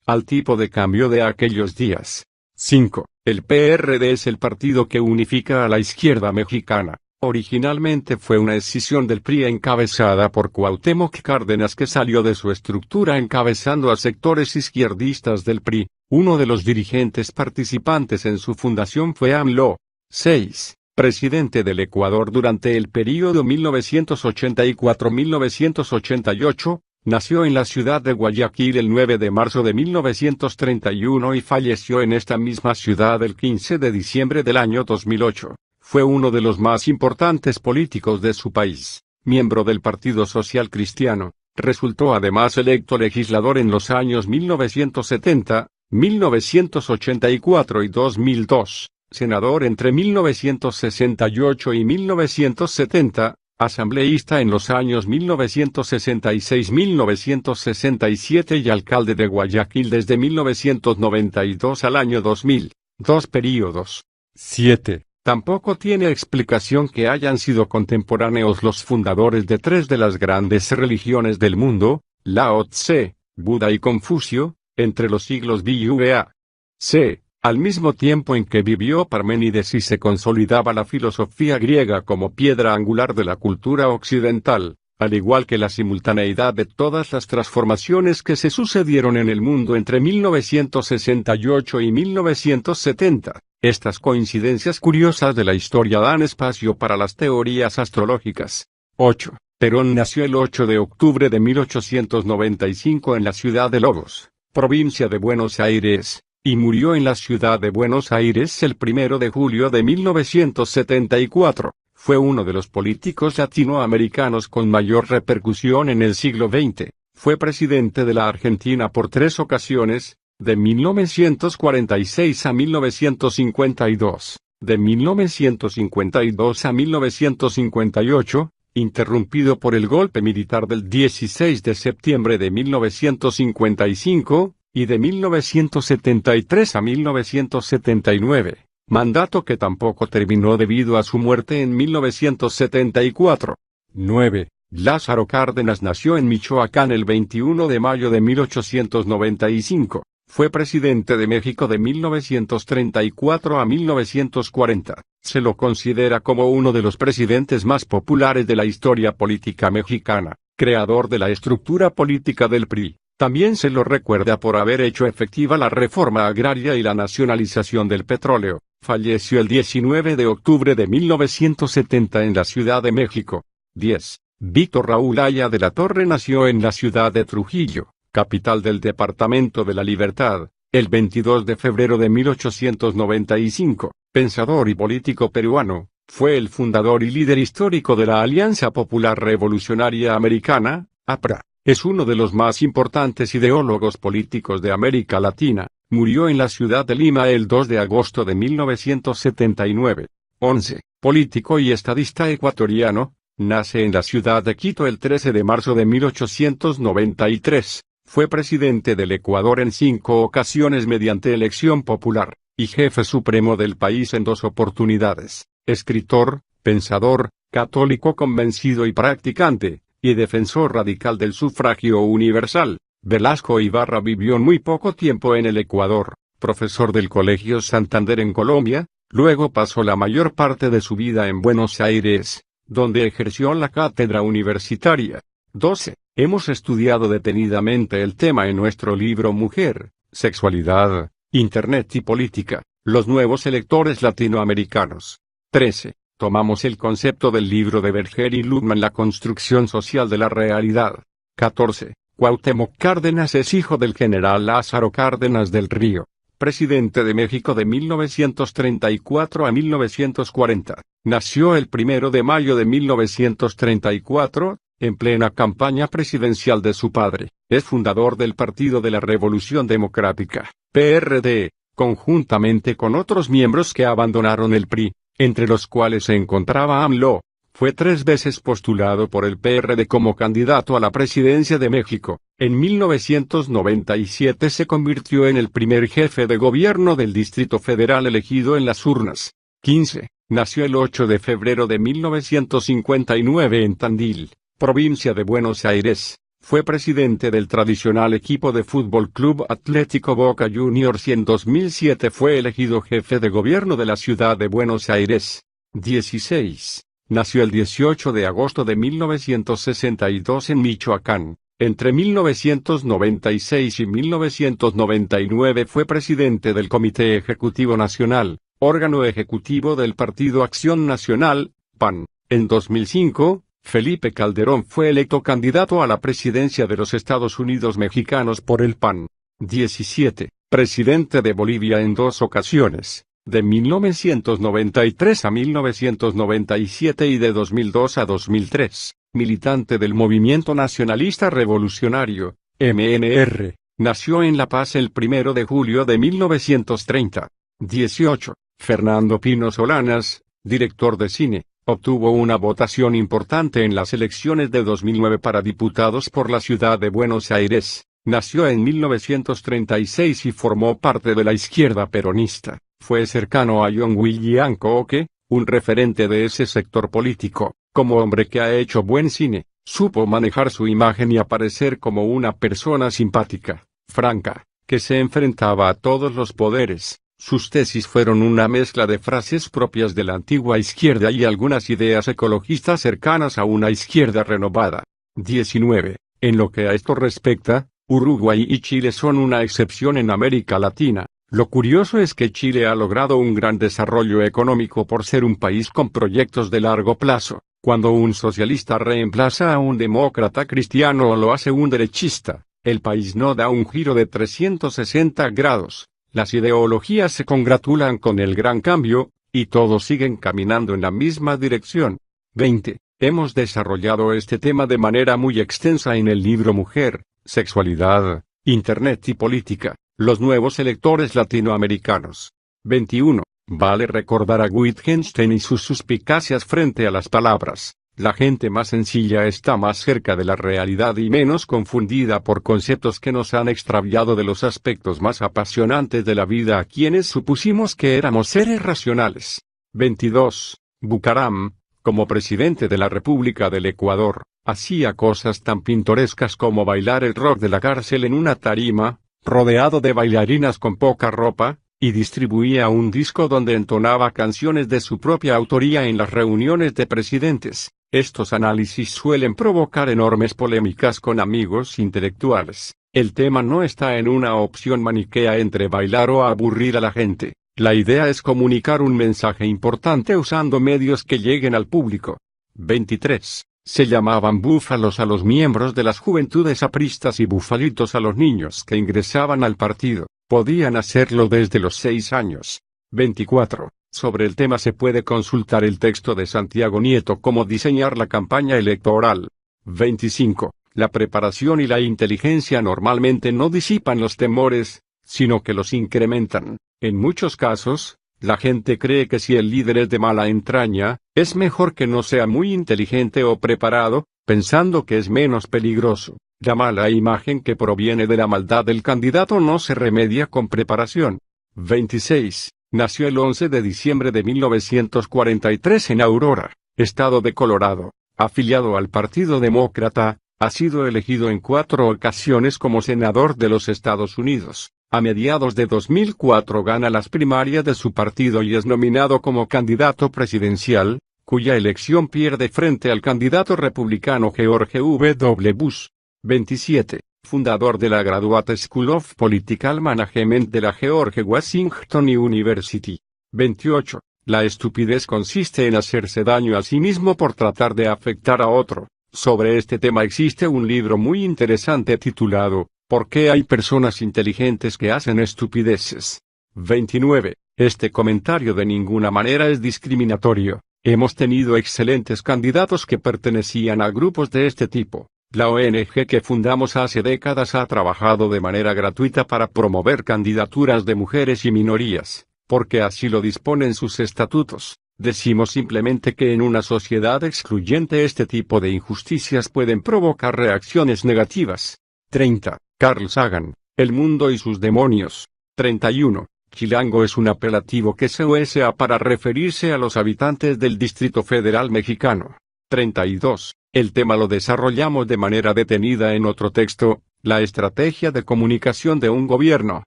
al tipo de cambio de aquellos días. 5. El PRD es el partido que unifica a la izquierda mexicana. Originalmente fue una escisión del PRI encabezada por Cuauhtémoc Cárdenas que salió de su estructura encabezando a sectores izquierdistas del PRI. Uno de los dirigentes participantes en su fundación fue AMLO. 6. Presidente del Ecuador durante el período 1984-1988, nació en la ciudad de Guayaquil el 9 de marzo de 1931 y falleció en esta misma ciudad el 15 de diciembre del año 2008. Fue uno de los más importantes políticos de su país, miembro del Partido Social Cristiano. Resultó además electo legislador en los años 1970, 1984 y 2002, senador entre 1968 y 1970, asambleísta en los años 1966-1967 y alcalde de Guayaquil desde 1992 al año 2000, 2 períodos. 7. Tampoco tiene explicación que hayan sido contemporáneos los fundadores de 3 de las grandes religiones del mundo, Lao Tse, Buda y Confucio, entre los siglos B y A. C. Al mismo tiempo en que vivió Parménides y se consolidaba la filosofía griega como piedra angular de la cultura occidental, al igual que la simultaneidad de todas las transformaciones que se sucedieron en el mundo entre 1968 y 1970. Estas coincidencias curiosas de la historia dan espacio para las teorías astrológicas. 8. Perón nació el 8 de octubre de 1895 en la ciudad de Lobos, provincia de Buenos Aires, y murió en la ciudad de Buenos Aires el 1 de julio de 1974. Fue uno de los políticos latinoamericanos con mayor repercusión en el siglo XX. Fue presidente de la Argentina por 3 ocasiones, de 1946 a 1952, de 1952 a 1958, interrumpido por el golpe militar del 16 de septiembre de 1955, y de 1973 a 1979, mandato que tampoco terminó debido a su muerte en 1974. 9. Lázaro Cárdenas nació en Michoacán el 21 de mayo de 1895. Fue presidente de México de 1934 a 1940. Se lo considera como uno de los presidentes más populares de la historia política mexicana, creador de la estructura política del PRI. También se lo recuerda por haber hecho efectiva la reforma agraria y la nacionalización del petróleo. Falleció el 19 de octubre de 1970 en la Ciudad de México. 10. Víctor Raúl Aya de la Torre nació en la ciudad de Trujillo, capital del Departamento de la Libertad, el 22 de febrero de 1895. Pensador y político peruano, fue el fundador y líder histórico de la Alianza Popular Revolucionaria Americana, APRA. Es uno de los más importantes ideólogos políticos de América Latina. Murió en la ciudad de Lima el 2 de agosto de 1979. 11. Político y estadista ecuatoriano, nace en la ciudad de Quito el 13 de marzo de 1893. Fue presidente del Ecuador en 5 ocasiones mediante elección popular, y jefe supremo del país en 2 oportunidades. Escritor, pensador, católico convencido y practicante, y defensor radical del sufragio universal. Velasco Ibarra vivió muy poco tiempo en el Ecuador, profesor del Colegio Santander en Colombia, luego pasó la mayor parte de su vida en Buenos Aires, donde ejerció la cátedra universitaria. 12. Hemos estudiado detenidamente el tema en nuestro libro Mujer, Sexualidad, Internet y Política, los nuevos electores latinoamericanos. 13. Tomamos el concepto del libro de Berger y Luhmann, La construcción social de la realidad. 14. Cuauhtémoc Cárdenas es hijo del general Lázaro Cárdenas del Río, presidente de México de 1934 a 1940. Nació el 1 de mayo de 1934, en plena campaña presidencial de su padre. Es fundador del Partido de la Revolución Democrática, PRD, conjuntamente con otros miembros que abandonaron el PRI, entre los cuales se encontraba AMLO. Fue 3 veces postulado por el PRD como candidato a la presidencia de México. En 1997 se convirtió en el primer jefe de gobierno del Distrito Federal elegido en las urnas. 15. Nació el 8 de febrero de 1959 en Tandil, provincia de Buenos Aires. Fue presidente del tradicional equipo de fútbol Club Atlético Boca Juniors y en 2007 fue elegido jefe de gobierno de la ciudad de Buenos Aires. 16. Nació el 18 de agosto de 1962 en Michoacán. Entre 1996 y 1999 fue presidente del Comité Ejecutivo Nacional, órgano ejecutivo del Partido Acción Nacional, PAN. En 2005, Felipe Calderón fue electo candidato a la presidencia de los Estados Unidos mexicanos por el PAN. 17. Presidente de Bolivia en 2 ocasiones. De 1993 a 1997 y de 2002 a 2003, militante del Movimiento Nacionalista Revolucionario, MNR, nació en La Paz el 1 de julio de 1930. 18. Fernando Pino Solanas, director de cine, obtuvo una votación importante en las elecciones de 2009 para diputados por la ciudad de Buenos Aires. Nació en 1936 y formó parte de la izquierda peronista. Fue cercano a John William Cooke, un referente de ese sector político. Como hombre que ha hecho buen cine, supo manejar su imagen y aparecer como una persona simpática, franca, que se enfrentaba a todos los poderes. Sus tesis fueron una mezcla de frases propias de la antigua izquierda y algunas ideas ecologistas cercanas a una izquierda renovada. 19. En lo que a esto respecta, Uruguay y Chile son una excepción en América Latina. Lo curioso es que Chile ha logrado un gran desarrollo económico por ser un país con proyectos de largo plazo. Cuando un socialista reemplaza a un demócrata cristiano o lo hace un derechista, el país no da un giro de 360 grados. Las ideologías se congratulan con el gran cambio, y todos siguen caminando en la misma dirección. 20. Hemos desarrollado este tema de manera muy extensa en el libro Mujer, Sexualidad, Internet y Política, los nuevos electores latinoamericanos. 21. Vale recordar a Wittgenstein y sus suspicacias frente a las palabras. La gente más sencilla está más cerca de la realidad y menos confundida por conceptos que nos han extraviado de los aspectos más apasionantes de la vida a quienes supusimos que éramos seres racionales. 22. Bucaram, como presidente de la República del Ecuador, hacía cosas tan pintorescas como bailar el rock de la cárcel en una tarima, rodeado de bailarinas con poca ropa, y distribuía un disco donde entonaba canciones de su propia autoría en las reuniones de presidentes. Estos análisis suelen provocar enormes polémicas con amigos intelectuales. El tema no está en una opción maniquea entre bailar o aburrir a la gente. La idea es comunicar un mensaje importante usando medios que lleguen al público. 23. Se llamaban búfalos a los miembros de las juventudes apristas y bufalitos a los niños que ingresaban al partido. Podían hacerlo desde los 6 años. 24. Sobre el tema se puede consultar el texto de Santiago Nieto Cómo diseñar la campaña electoral. 25. La preparación y la inteligencia normalmente no disipan los temores, sino que los incrementan. En muchos casos, la gente cree que si el líder es de mala entraña, es mejor que no sea muy inteligente o preparado, pensando que es menos peligroso. La mala imagen que proviene de la maldad del candidato no se remedia con preparación. 26. Nació el 11 de diciembre de 1943 en Aurora, estado de Colorado. Afiliado al Partido Demócrata, ha sido elegido en 4 ocasiones como senador de los Estados Unidos. A mediados de 2004 gana las primarias de su partido y es nominado como candidato presidencial, cuya elección pierde frente al candidato republicano George W. Bush. 27. Fundador de la Graduate School of Political Management de la George Washington University. 28. La estupidez consiste en hacerse daño a sí mismo por tratar de afectar a otro. Sobre este tema existe un libro muy interesante titulado ¿Por qué hay personas inteligentes que hacen estupideces? 29. Este comentario de ninguna manera es discriminatorio. Hemos tenido excelentes candidatos que pertenecían a grupos de este tipo. La ONG que fundamos hace décadas ha trabajado de manera gratuita para promover candidaturas de mujeres y minorías, porque así lo disponen sus estatutos. Decimos simplemente que en una sociedad excluyente este tipo de injusticias pueden provocar reacciones negativas. 30. Carl Sagan, El mundo y sus demonios. 31. Chilango es un apelativo que se usa para referirse a los habitantes del Distrito Federal mexicano. 32. El tema lo desarrollamos de manera detenida en otro texto, La estrategia de comunicación de un gobierno,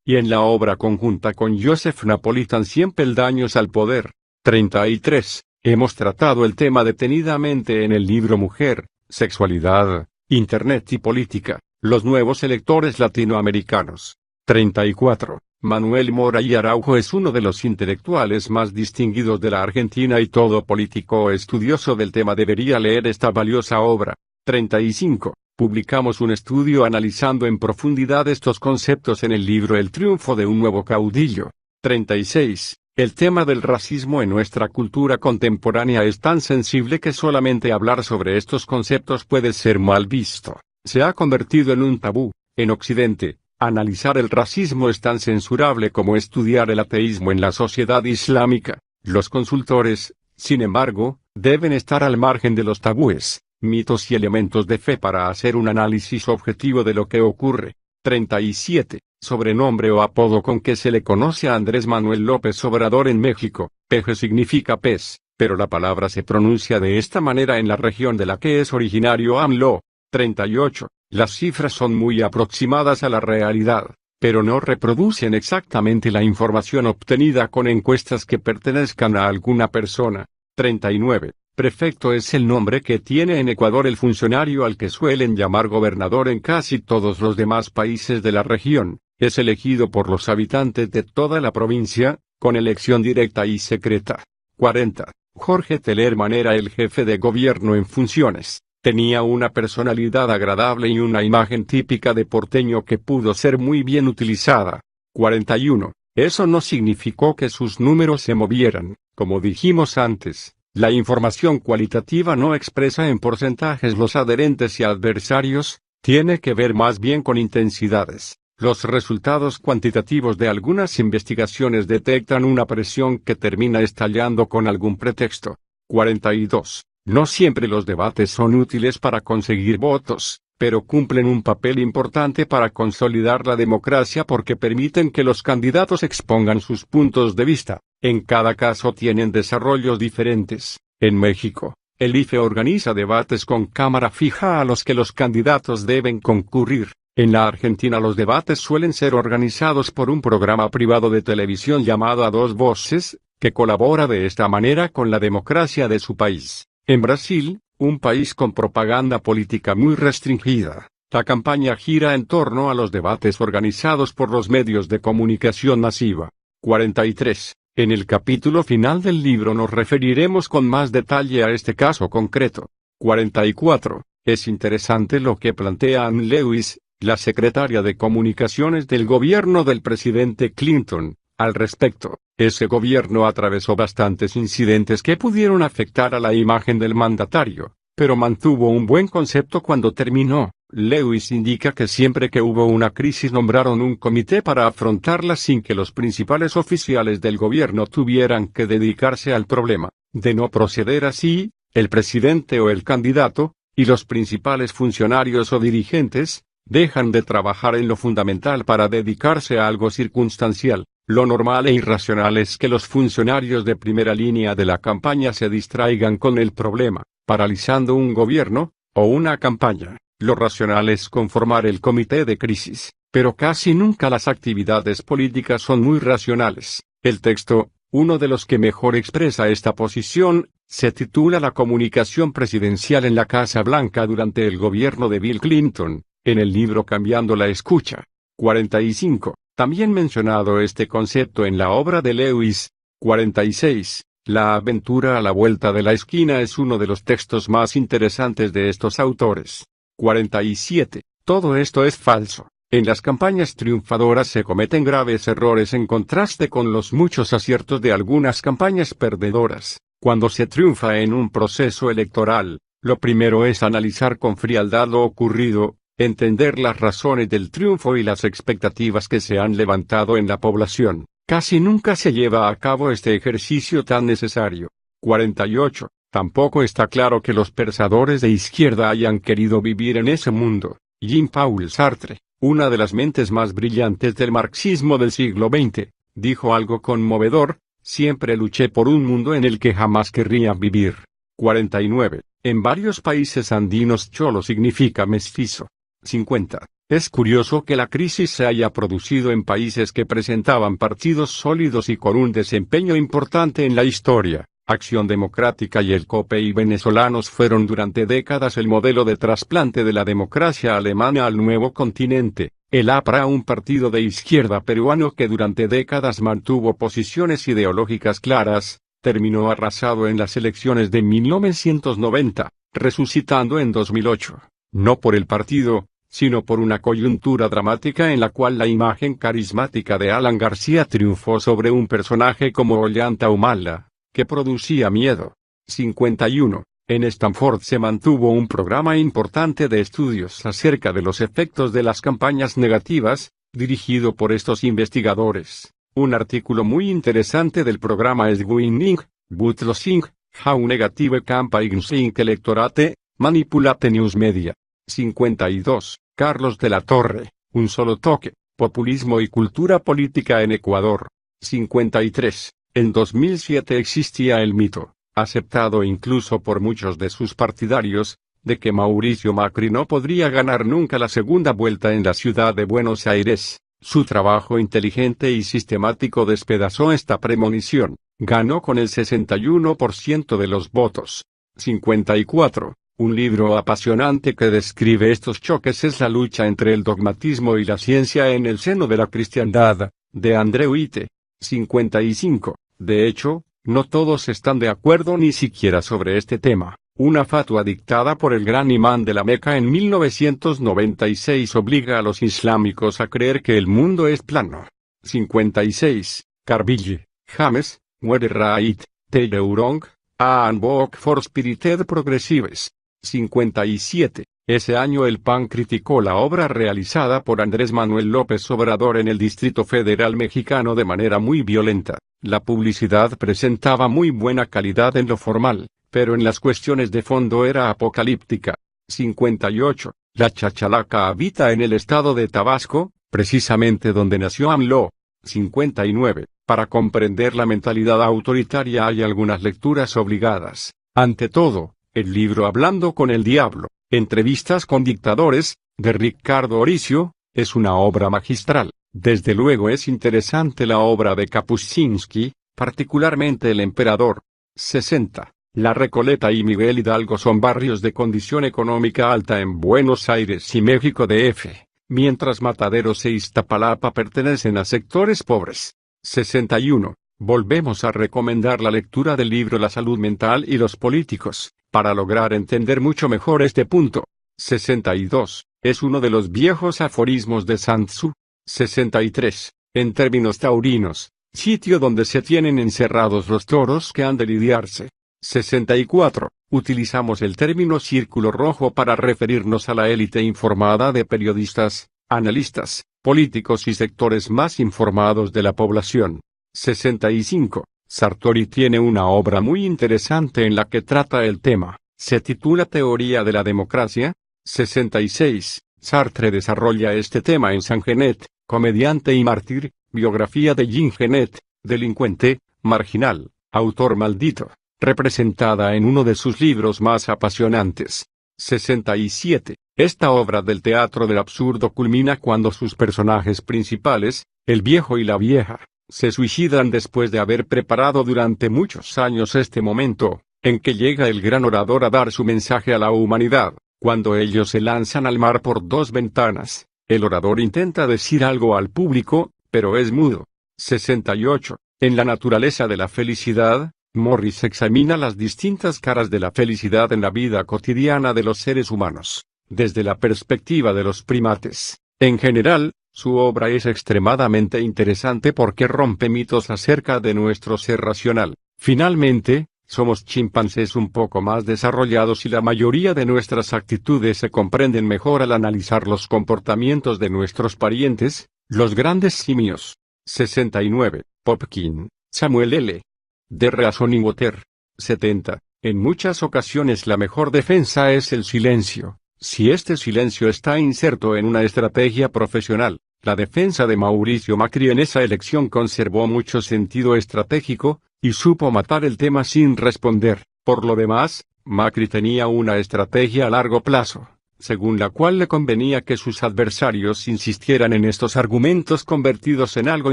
y en la obra conjunta con Joseph Napolitan 100 peldaños al poder. 33. Hemos tratado el tema detenidamente en el libro Mujer, Sexualidad, Internet y Política, los nuevos electores latinoamericanos. 34. Manuel Mora y Araujo es uno de los intelectuales más distinguidos de la Argentina y todo político o estudioso del tema debería leer esta valiosa obra. 35. Publicamos un estudio analizando en profundidad estos conceptos en el libro El triunfo de un nuevo caudillo. 36. El tema del racismo en nuestra cultura contemporánea es tan sensible que solamente hablar sobre estos conceptos puede ser mal visto. Se ha convertido en un tabú. En Occidente, analizar el racismo es tan censurable como estudiar el ateísmo en la sociedad islámica. Los consultores, sin embargo, deben estar al margen de los tabúes, mitos y elementos de fe para hacer un análisis objetivo de lo que ocurre. 37. Sobrenombre o apodo con que se le conoce a Andrés Manuel López Obrador en México. Peje significa pez, pero la palabra se pronuncia de esta manera en la región de la que es originario AMLO. 38. Las cifras son muy aproximadas a la realidad, pero no reproducen exactamente la información obtenida con encuestas que pertenezcan a alguna persona. 39. Prefecto es el nombre que tiene en Ecuador el funcionario al que suelen llamar gobernador en casi todos los demás países de la región. Es elegido por los habitantes de toda la provincia, con elección directa y secreta. 40. Jorge Telerman era el jefe de gobierno en funciones. Tenía una personalidad agradable y una imagen típica de porteño que pudo ser muy bien utilizada. 41. Eso no significó que sus números se movieran. Como dijimos antes, la información cualitativa no expresa en porcentajes los adherentes y adversarios, tiene que ver más bien con intensidades. Los resultados cuantitativos de algunas investigaciones detectan una presión que termina estallando con algún pretexto. 42. No siempre los debates son útiles para conseguir votos, pero cumplen un papel importante para consolidar la democracia porque permiten que los candidatos expongan sus puntos de vista. En cada caso tienen desarrollos diferentes. En México, el IFE organiza debates con cámara fija a los que los candidatos deben concurrir. En la Argentina los debates suelen ser organizados por un programa privado de televisión llamado A Dos Voces, que colabora de esta manera con la democracia de su país. En Brasil, un país con propaganda política muy restringida, la campaña gira en torno a los debates organizados por los medios de comunicación masiva. 43. En el capítulo final del libro nos referiremos con más detalle a este caso concreto. 44. Es interesante lo que plantea Ann Lewis, la secretaria de Comunicaciones del gobierno del presidente Clinton, al respecto. Ese gobierno atravesó bastantes incidentes que pudieron afectar a la imagen del mandatario, pero mantuvo un buen concepto cuando terminó. Lewis indica que siempre que hubo una crisis nombraron un comité para afrontarla sin que los principales oficiales del gobierno tuvieran que dedicarse al problema. De no proceder así, el presidente o el candidato, y los principales funcionarios o dirigentes, dejan de trabajar en lo fundamental para dedicarse a algo circunstancial. Lo normal e irracional es que los funcionarios de primera línea de la campaña se distraigan con el problema, paralizando un gobierno, o una campaña. Lo racional es conformar el comité de crisis, pero casi nunca las actividades políticas son muy racionales. El texto, uno de los que mejor expresa esta posición, se titula La comunicación presidencial en la Casa Blanca durante el gobierno de Bill Clinton, en el libro Cambiando la escucha. 45. También mencionado este concepto en la obra de Lewis. 46. La aventura a la vuelta de la esquina es uno de los textos más interesantes de estos autores. 47. Todo esto es falso. En las campañas triunfadoras se cometen graves errores en contraste con los muchos aciertos de algunas campañas perdedoras. Cuando se triunfa en un proceso electoral, lo primero es analizar con frialdad lo ocurrido, entender las razones del triunfo y las expectativas que se han levantado en la población. Casi nunca se lleva a cabo este ejercicio tan necesario. 48. Tampoco está claro que los pensadores de izquierda hayan querido vivir en ese mundo. Jean-Paul Sartre, una de las mentes más brillantes del marxismo del siglo XX, dijo algo conmovedor: siempre luché por un mundo en el que jamás querría vivir. 49. En varios países andinos cholo significa mestizo. 50. Es curioso que la crisis se haya producido en países que presentaban partidos sólidos y con un desempeño importante en la historia. Acción Democrática y el COPEI venezolanos fueron durante décadas el modelo de trasplante de la democracia alemana al nuevo continente. El APRA, un partido de izquierda peruano que durante décadas mantuvo posiciones ideológicas claras, terminó arrasado en las elecciones de 1990, resucitando en 2008. No por el partido, sino por una coyuntura dramática en la cual la imagen carismática de Alan García triunfó sobre un personaje como Ollanta Humala, que producía miedo. 51. En Stanford se mantuvo un programa importante de estudios acerca de los efectos de las campañas negativas, dirigido por estos investigadores. Un artículo muy interesante del programa es Winning, but Losing, How Negative Campaigns Think Electorate, Manipulate News Media. 52. Carlos de la Torre, Un solo toque, Populismo y cultura política en Ecuador. 53. En 2007 existía el mito, aceptado incluso por muchos de sus partidarios, de que Mauricio Macri no podría ganar nunca la segunda vuelta en la ciudad de Buenos Aires. Su trabajo inteligente y sistemático despedazó esta premonición. Ganó con el 61% de los votos. 54. Un libro apasionante que describe estos choques es La lucha entre el dogmatismo y la ciencia en el seno de la cristiandad, de André Witte. 55. De hecho, no todos están de acuerdo ni siquiera sobre este tema. Una fatua dictada por el gran imán de la Meca en 1996 obliga a los islámicos a creer que el mundo es plano. 56. Carville, James, Muere Raid, The Eurong, a Handbook for Spirited Progressives. 57. Ese año el PAN criticó la obra realizada por Andrés Manuel López Obrador en el Distrito Federal mexicano de manera muy violenta. La publicidad presentaba muy buena calidad en lo formal, pero en las cuestiones de fondo era apocalíptica. 58. La chachalaca habita en el estado de Tabasco, precisamente donde nació AMLO. 59. Para comprender la mentalidad autoritaria hay algunas lecturas obligadas. Ante todo, el libro Hablando con el Diablo, Entrevistas con Dictadores, de Ricardo Oricio, es una obra magistral. Desde luego es interesante la obra de Kapuscinski, particularmente El Emperador. 60. La Recoleta y Miguel Hidalgo son barrios de condición económica alta en Buenos Aires y México DF, mientras Mataderos e Iztapalapa pertenecen a sectores pobres. 61. Volvemos a recomendar la lectura del libro La salud mental y los políticos, para lograr entender mucho mejor este punto. 62. Es uno de los viejos aforismos de Sun Tzu. 63. En términos taurinos, sitio donde se tienen encerrados los toros que han de lidiarse. 64. Utilizamos el término círculo rojo para referirnos a la élite informada de periodistas, analistas, políticos y sectores más informados de la población. 65. Sartori tiene una obra muy interesante en la que trata el tema. Se titula Teoría de la Democracia. 66. Sartre desarrolla este tema en San Genet, comediante y mártir, biografía de Jean Genet, delincuente, marginal, autor maldito, representada en uno de sus libros más apasionantes. 67. Esta obra del teatro del absurdo culmina cuando sus personajes principales, el viejo y la vieja, se suicidan después de haber preparado durante muchos años este momento, en que llega el gran orador a dar su mensaje a la humanidad. Cuando ellos se lanzan al mar por dos ventanas, el orador intenta decir algo al público, pero es mudo. 68. En la naturaleza de la felicidad, Morris examina las distintas caras de la felicidad en la vida cotidiana de los seres humanos, desde la perspectiva de los primates. En general, su obra es extremadamente interesante porque rompe mitos acerca de nuestro ser racional. Finalmente, somos chimpancés un poco más desarrollados y la mayoría de nuestras actitudes se comprenden mejor al analizar los comportamientos de nuestros parientes, los grandes simios. 69. Popkin, Samuel L. The Reasoning Water. 70. En muchas ocasiones la mejor defensa es el silencio, si este silencio está inserto en una estrategia profesional. La defensa de Mauricio Macri en esa elección conservó mucho sentido estratégico, y supo matar el tema sin responder. Por lo demás, Macri tenía una estrategia a largo plazo, según la cual le convenía que sus adversarios insistieran en estos argumentos convertidos en algo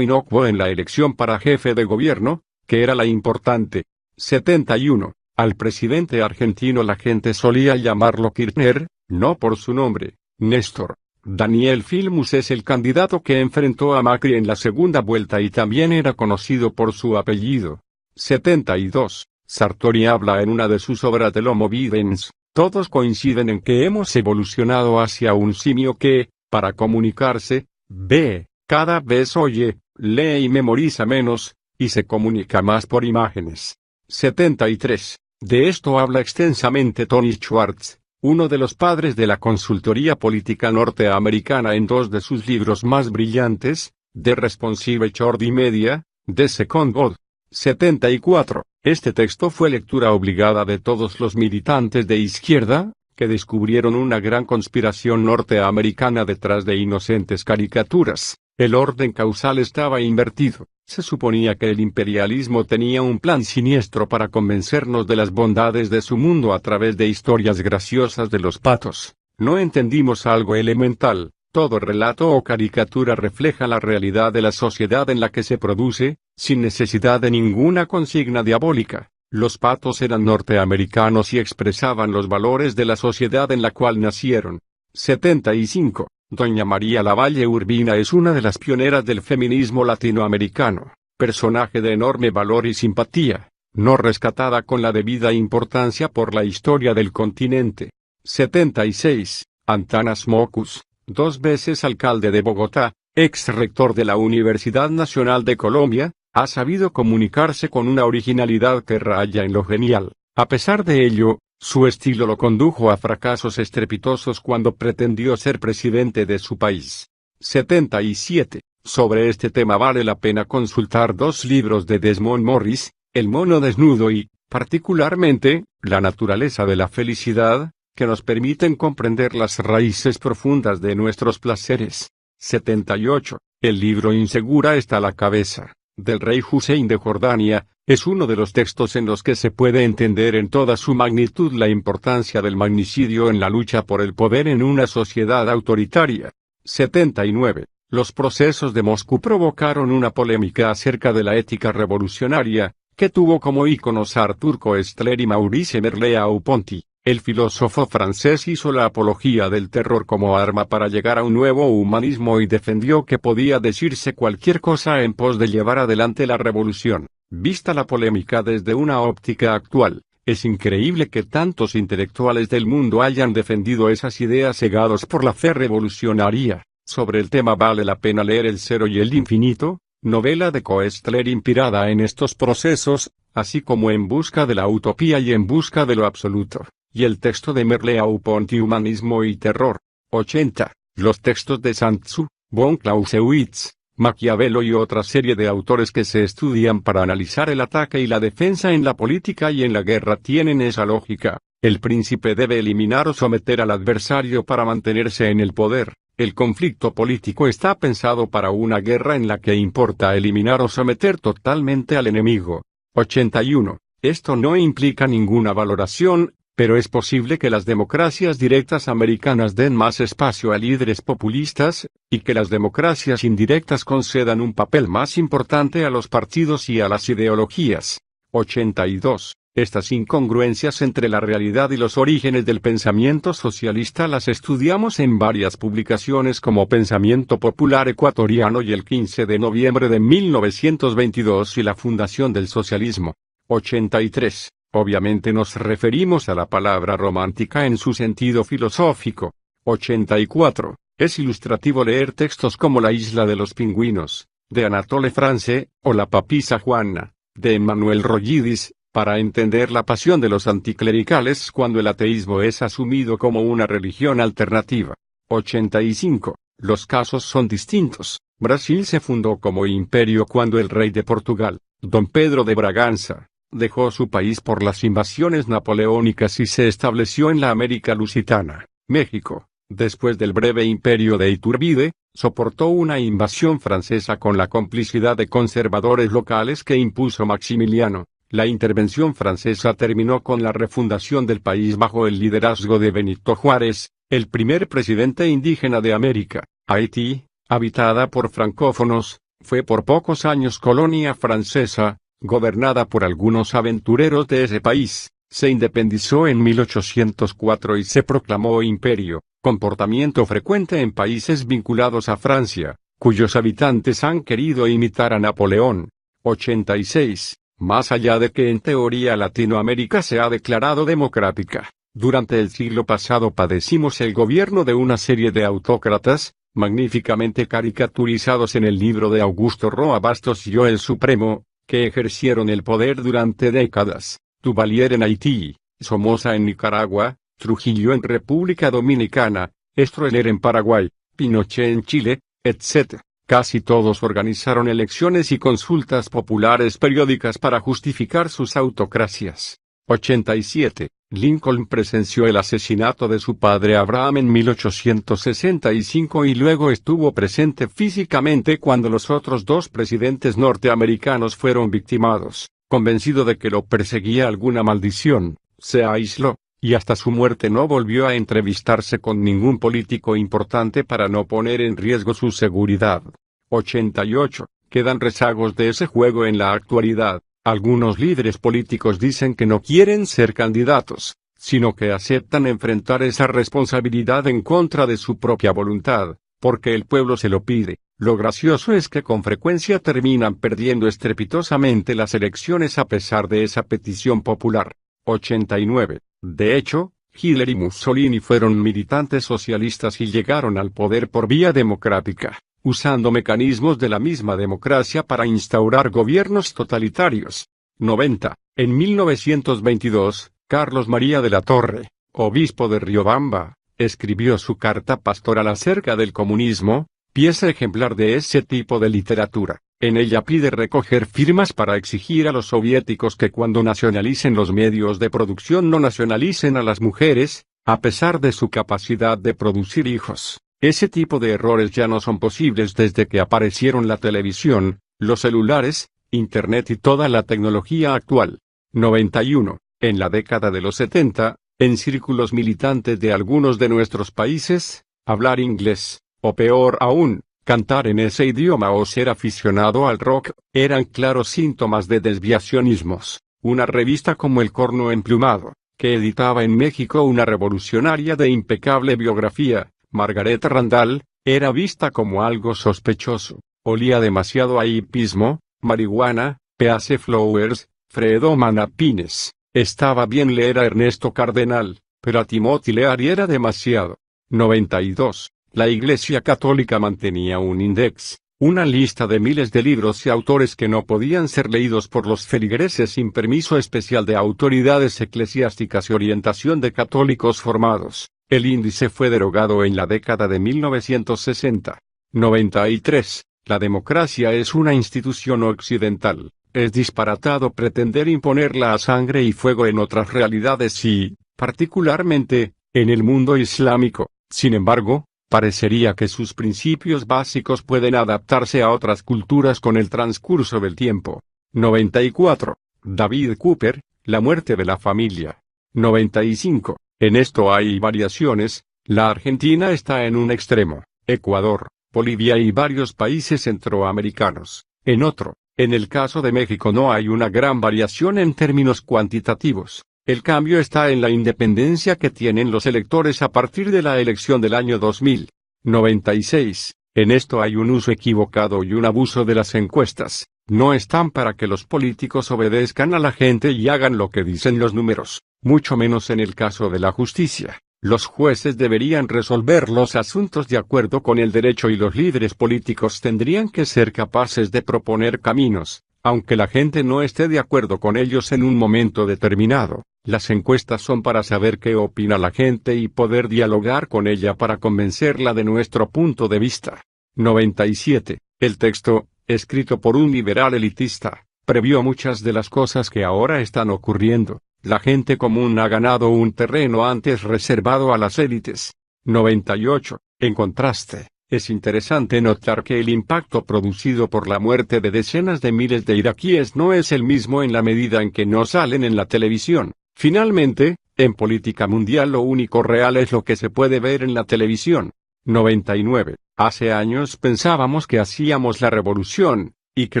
inocuo en la elección para jefe de gobierno, que era la importante. 71. Al presidente argentino la gente solía llamarlo Kirchner, no por su nombre, Néstor. Daniel Filmus es el candidato que enfrentó a Macri en la segunda vuelta y también era conocido por su apellido. 72. Sartori habla en una de sus obras del Homo videns. Todos coinciden en que hemos evolucionado hacia un simio que, para comunicarse, ve, cada vez oye, lee y memoriza menos, y se comunica más por imágenes. 73. De esto habla extensamente Tony Schwartz, uno de los padres de la consultoría política norteamericana en dos de sus libros más brillantes, The Responsive Short y Media, The Second God. 74. Este texto fue lectura obligada de todos los militantes de izquierda, que descubrieron una gran conspiración norteamericana detrás de inocentes caricaturas. El orden causal estaba invertido. Se suponía que el imperialismo tenía un plan siniestro para convencernos de las bondades de su mundo a través de historias graciosas de los patos. No entendimos algo elemental. Todo relato o caricatura refleja la realidad de la sociedad en la que se produce, sin necesidad de ninguna consigna diabólica. Los patos eran norteamericanos y expresaban los valores de la sociedad en la cual nacieron. 75. Doña María Lavalle Urbina es una de las pioneras del feminismo latinoamericano, personaje de enorme valor y simpatía, no rescatada con la debida importancia por la historia del continente. 76. Antanas Mockus, 2 veces alcalde de Bogotá, ex rector de la Universidad Nacional de Colombia, Ha sabido comunicarse con una originalidad que raya en lo genial. A pesar de ello, su estilo lo condujo a fracasos estrepitosos cuando pretendió ser presidente de su país. 77. Sobre este tema vale la pena consultar dos libros de Desmond Morris, El mono desnudo y, particularmente, La naturaleza de la felicidad, que nos permiten comprender las raíces profundas de nuestros placeres. 78. El libro Insegura está la cabeza, del rey Hussein de Jordania, es uno de los textos en los que se puede entender en toda su magnitud la importancia del magnicidio en la lucha por el poder en una sociedad autoritaria. 79. Los procesos de Moscú provocaron una polémica acerca de la ética revolucionaria, que tuvo como íconos a Arthur Koestler y Maurice Merleau-Ponty. El filósofo francés hizo la apología del terror como arma para llegar a un nuevo humanismo y defendió que podía decirse cualquier cosa en pos de llevar adelante la revolución. Vista la polémica desde una óptica actual, es increíble que tantos intelectuales del mundo hayan defendido esas ideas cegados por la fe revolucionaria. Sobre el tema vale la pena leer El cero y el infinito, novela de Koestler inspirada en estos procesos, así como En busca de la utopía y En busca de lo absoluto. Y el texto de Merleau-Ponty Humanismo y terror. 80. Los textos de Sun Tzu, von Clausewitz, Maquiavelo y otra serie de autores que se estudian para analizar el ataque y la defensa en la política y en la guerra tienen esa lógica. El príncipe debe eliminar o someter al adversario para mantenerse en el poder. El conflicto político está pensado para una guerra en la que importa eliminar o someter totalmente al enemigo. 81. Esto no implica ninguna valoración, pero es posible que las democracias directas americanas den más espacio a líderes populistas, y que las democracias indirectas concedan un papel más importante a los partidos y a las ideologías. 82. Estas incongruencias entre la realidad y los orígenes del pensamiento socialista las estudiamos en varias publicaciones como Pensamiento Popular Ecuatoriano y el 15 de noviembre de 1922 y la Fundación del Socialismo. 83. Obviamente nos referimos a la palabra romántica en su sentido filosófico. 84. Es ilustrativo leer textos como La isla de los pingüinos, de Anatole France, o La papisa Juana, de Emmanuel Rollidis, para entender la pasión de los anticlericales cuando el ateísmo es asumido como una religión alternativa. 85. Los casos son distintos. Brasil se fundó como imperio cuando el rey de Portugal, Don Pedro de Braganza, dejó su país por las invasiones napoleónicas y se estableció en la América Lusitana. México, después del breve imperio de Iturbide, soportó una invasión francesa con la complicidad de conservadores locales que impuso Maximiliano. La intervención francesa terminó con la refundación del país bajo el liderazgo de Benito Juárez, el primer presidente indígena de América. Haití, habitada por francófonos, fue por pocos años colonia francesa, gobernada por algunos aventureros de ese país. Se independizó en 1804 y se proclamó imperio, comportamiento frecuente en países vinculados a Francia, cuyos habitantes han querido imitar a Napoleón. 86. Más allá de que en teoría Latinoamérica se ha declarado democrática, durante el siglo pasado padecimos el gobierno de una serie de autócratas, magníficamente caricaturizados en el libro de Augusto Roa Bastos y Yo el Supremo, que ejercieron el poder durante décadas. Duvalier en Haití, Somoza en Nicaragua, Trujillo en República Dominicana, Stroessner en Paraguay, Pinochet en Chile, etc. Casi todos organizaron elecciones y consultas populares periódicas para justificar sus autocracias. 87. Lincoln presenció el asesinato de su padre Abraham en 1865 y luego estuvo presente físicamente cuando los otros dos presidentes norteamericanos fueron victimados. Convencido de que lo perseguía alguna maldición, se aisló, y hasta su muerte no volvió a entrevistarse con ningún político importante para no poner en riesgo su seguridad. 88. Quedan rezagos de ese juego en la actualidad. Algunos líderes políticos dicen que no quieren ser candidatos, sino que aceptan enfrentar esa responsabilidad en contra de su propia voluntad, porque el pueblo se lo pide. Lo gracioso es que con frecuencia terminan perdiendo estrepitosamente las elecciones a pesar de esa petición popular. 89. De hecho, Hitler y Mussolini fueron militantes socialistas y llegaron al poder por vía democrática. usando mecanismos de la misma democracia para instaurar gobiernos totalitarios. 90. En 1922, Carlos María de la Torre, obispo de Riobamba, escribió su carta pastoral acerca del comunismo, pieza ejemplar de ese tipo de literatura. En ella pide recoger firmas para exigir a los soviéticos que cuando nacionalicen los medios de producción no nacionalicen a las mujeres, a pesar de su capacidad de producir hijos. Ese tipo de errores ya no son posibles desde que aparecieron la televisión, los celulares, Internet y toda la tecnología actual. 91. En la década de los 70, en círculos militantes de algunos de nuestros países, hablar inglés, o peor aún, cantar en ese idioma o ser aficionado al rock, eran claros síntomas de desviacionismos. Una revista como El Corno Emplumado, que editaba en México una revolucionaria de impecable biografía, Margaret Randall, era vista como algo sospechoso. Olía demasiado a hipismo, marihuana, Peace Flowers, Fredo Manapines. Estaba bien leer a Ernesto Cardenal, pero a Timothy Leary era demasiado. 92. La Iglesia Católica mantenía un index, una lista de miles de libros y autores que no podían ser leídos por los feligreses sin permiso especial de autoridades eclesiásticas y orientación de católicos formados. El índice fue derogado en la década de 1960. 93. La democracia es una institución occidental. Es disparatado pretender imponerla a sangre y fuego en otras realidades y, particularmente, en el mundo islámico. Sin embargo, parecería que sus principios básicos pueden adaptarse a otras culturas con el transcurso del tiempo. 94. David Cooper, La muerte de la familia. 95. En esto hay variaciones, la Argentina está en un extremo, Ecuador, Bolivia y varios países centroamericanos, en otro. En el caso de México no hay una gran variación en términos cuantitativos. El cambio está en la independencia que tienen los electores a partir de la elección del año 2000. 96. En esto hay un uso equivocado y un abuso de las encuestas. No están para que los políticos obedezcan a la gente y hagan lo que dicen los números, mucho menos en el caso de la justicia. Los jueces deberían resolver los asuntos de acuerdo con el derecho y los líderes políticos tendrían que ser capaces de proponer caminos, aunque la gente no esté de acuerdo con ellos en un momento determinado. Las encuestas son para saber qué opina la gente y poder dialogar con ella para convencerla de nuestro punto de vista. 97. El texto, escrito por un liberal elitista, previó muchas de las cosas que ahora están ocurriendo. La gente común ha ganado un terreno antes reservado a las élites. 98. En contraste, es interesante notar que el impacto producido por la muerte de decenas de miles de iraquíes no es el mismo en la medida en que no salen en la televisión. Finalmente, en política mundial lo único real es lo que se puede ver en la televisión. 99. Hace años pensábamos que hacíamos la revolución, y que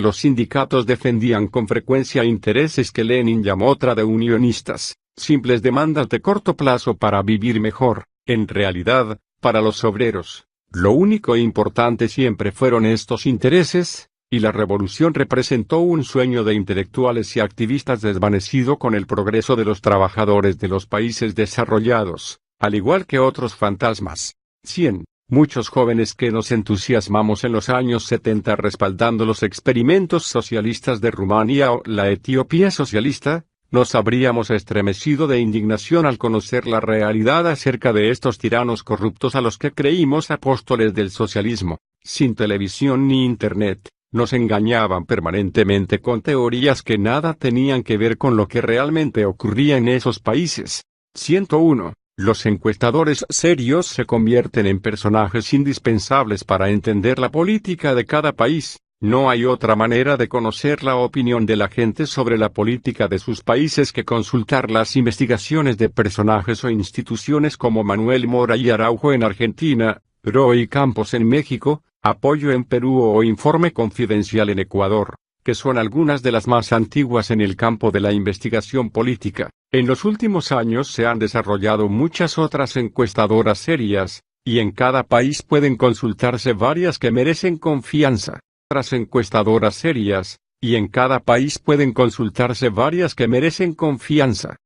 los sindicatos defendían con frecuencia intereses que Lenin llamó tradeunionistas, simples demandas de corto plazo para vivir mejor. En realidad, para los obreros, lo único importante siempre fueron estos intereses, y la revolución representó un sueño de intelectuales y activistas desvanecido con el progreso de los trabajadores de los países desarrollados, al igual que otros fantasmas. 100. Muchos jóvenes que nos entusiasmamos en los años 70 respaldando los experimentos socialistas de Rumania o la Etiopía socialista, nos habríamos estremecido de indignación al conocer la realidad acerca de estos tiranos corruptos a los que creímos apóstoles del socialismo. Sin televisión ni internet, nos engañaban permanentemente con teorías que nada tenían que ver con lo que realmente ocurría en esos países. 101. Los encuestadores serios se convierten en personajes indispensables para entender la política de cada país. No hay otra manera de conocer la opinión de la gente sobre la política de sus países que consultar las investigaciones de personajes o instituciones como Manuel Mora y Araujo en Argentina, Roy Campos en México, Apoyo en Perú o Informe Confidencial en Ecuador, que son algunas de las más antiguas en el campo de la investigación política. En los últimos años se han desarrollado muchas otras encuestadoras serias, y en cada país pueden consultarse varias que merecen confianza. Otras encuestadoras serias, y en cada país pueden consultarse varias que merecen confianza.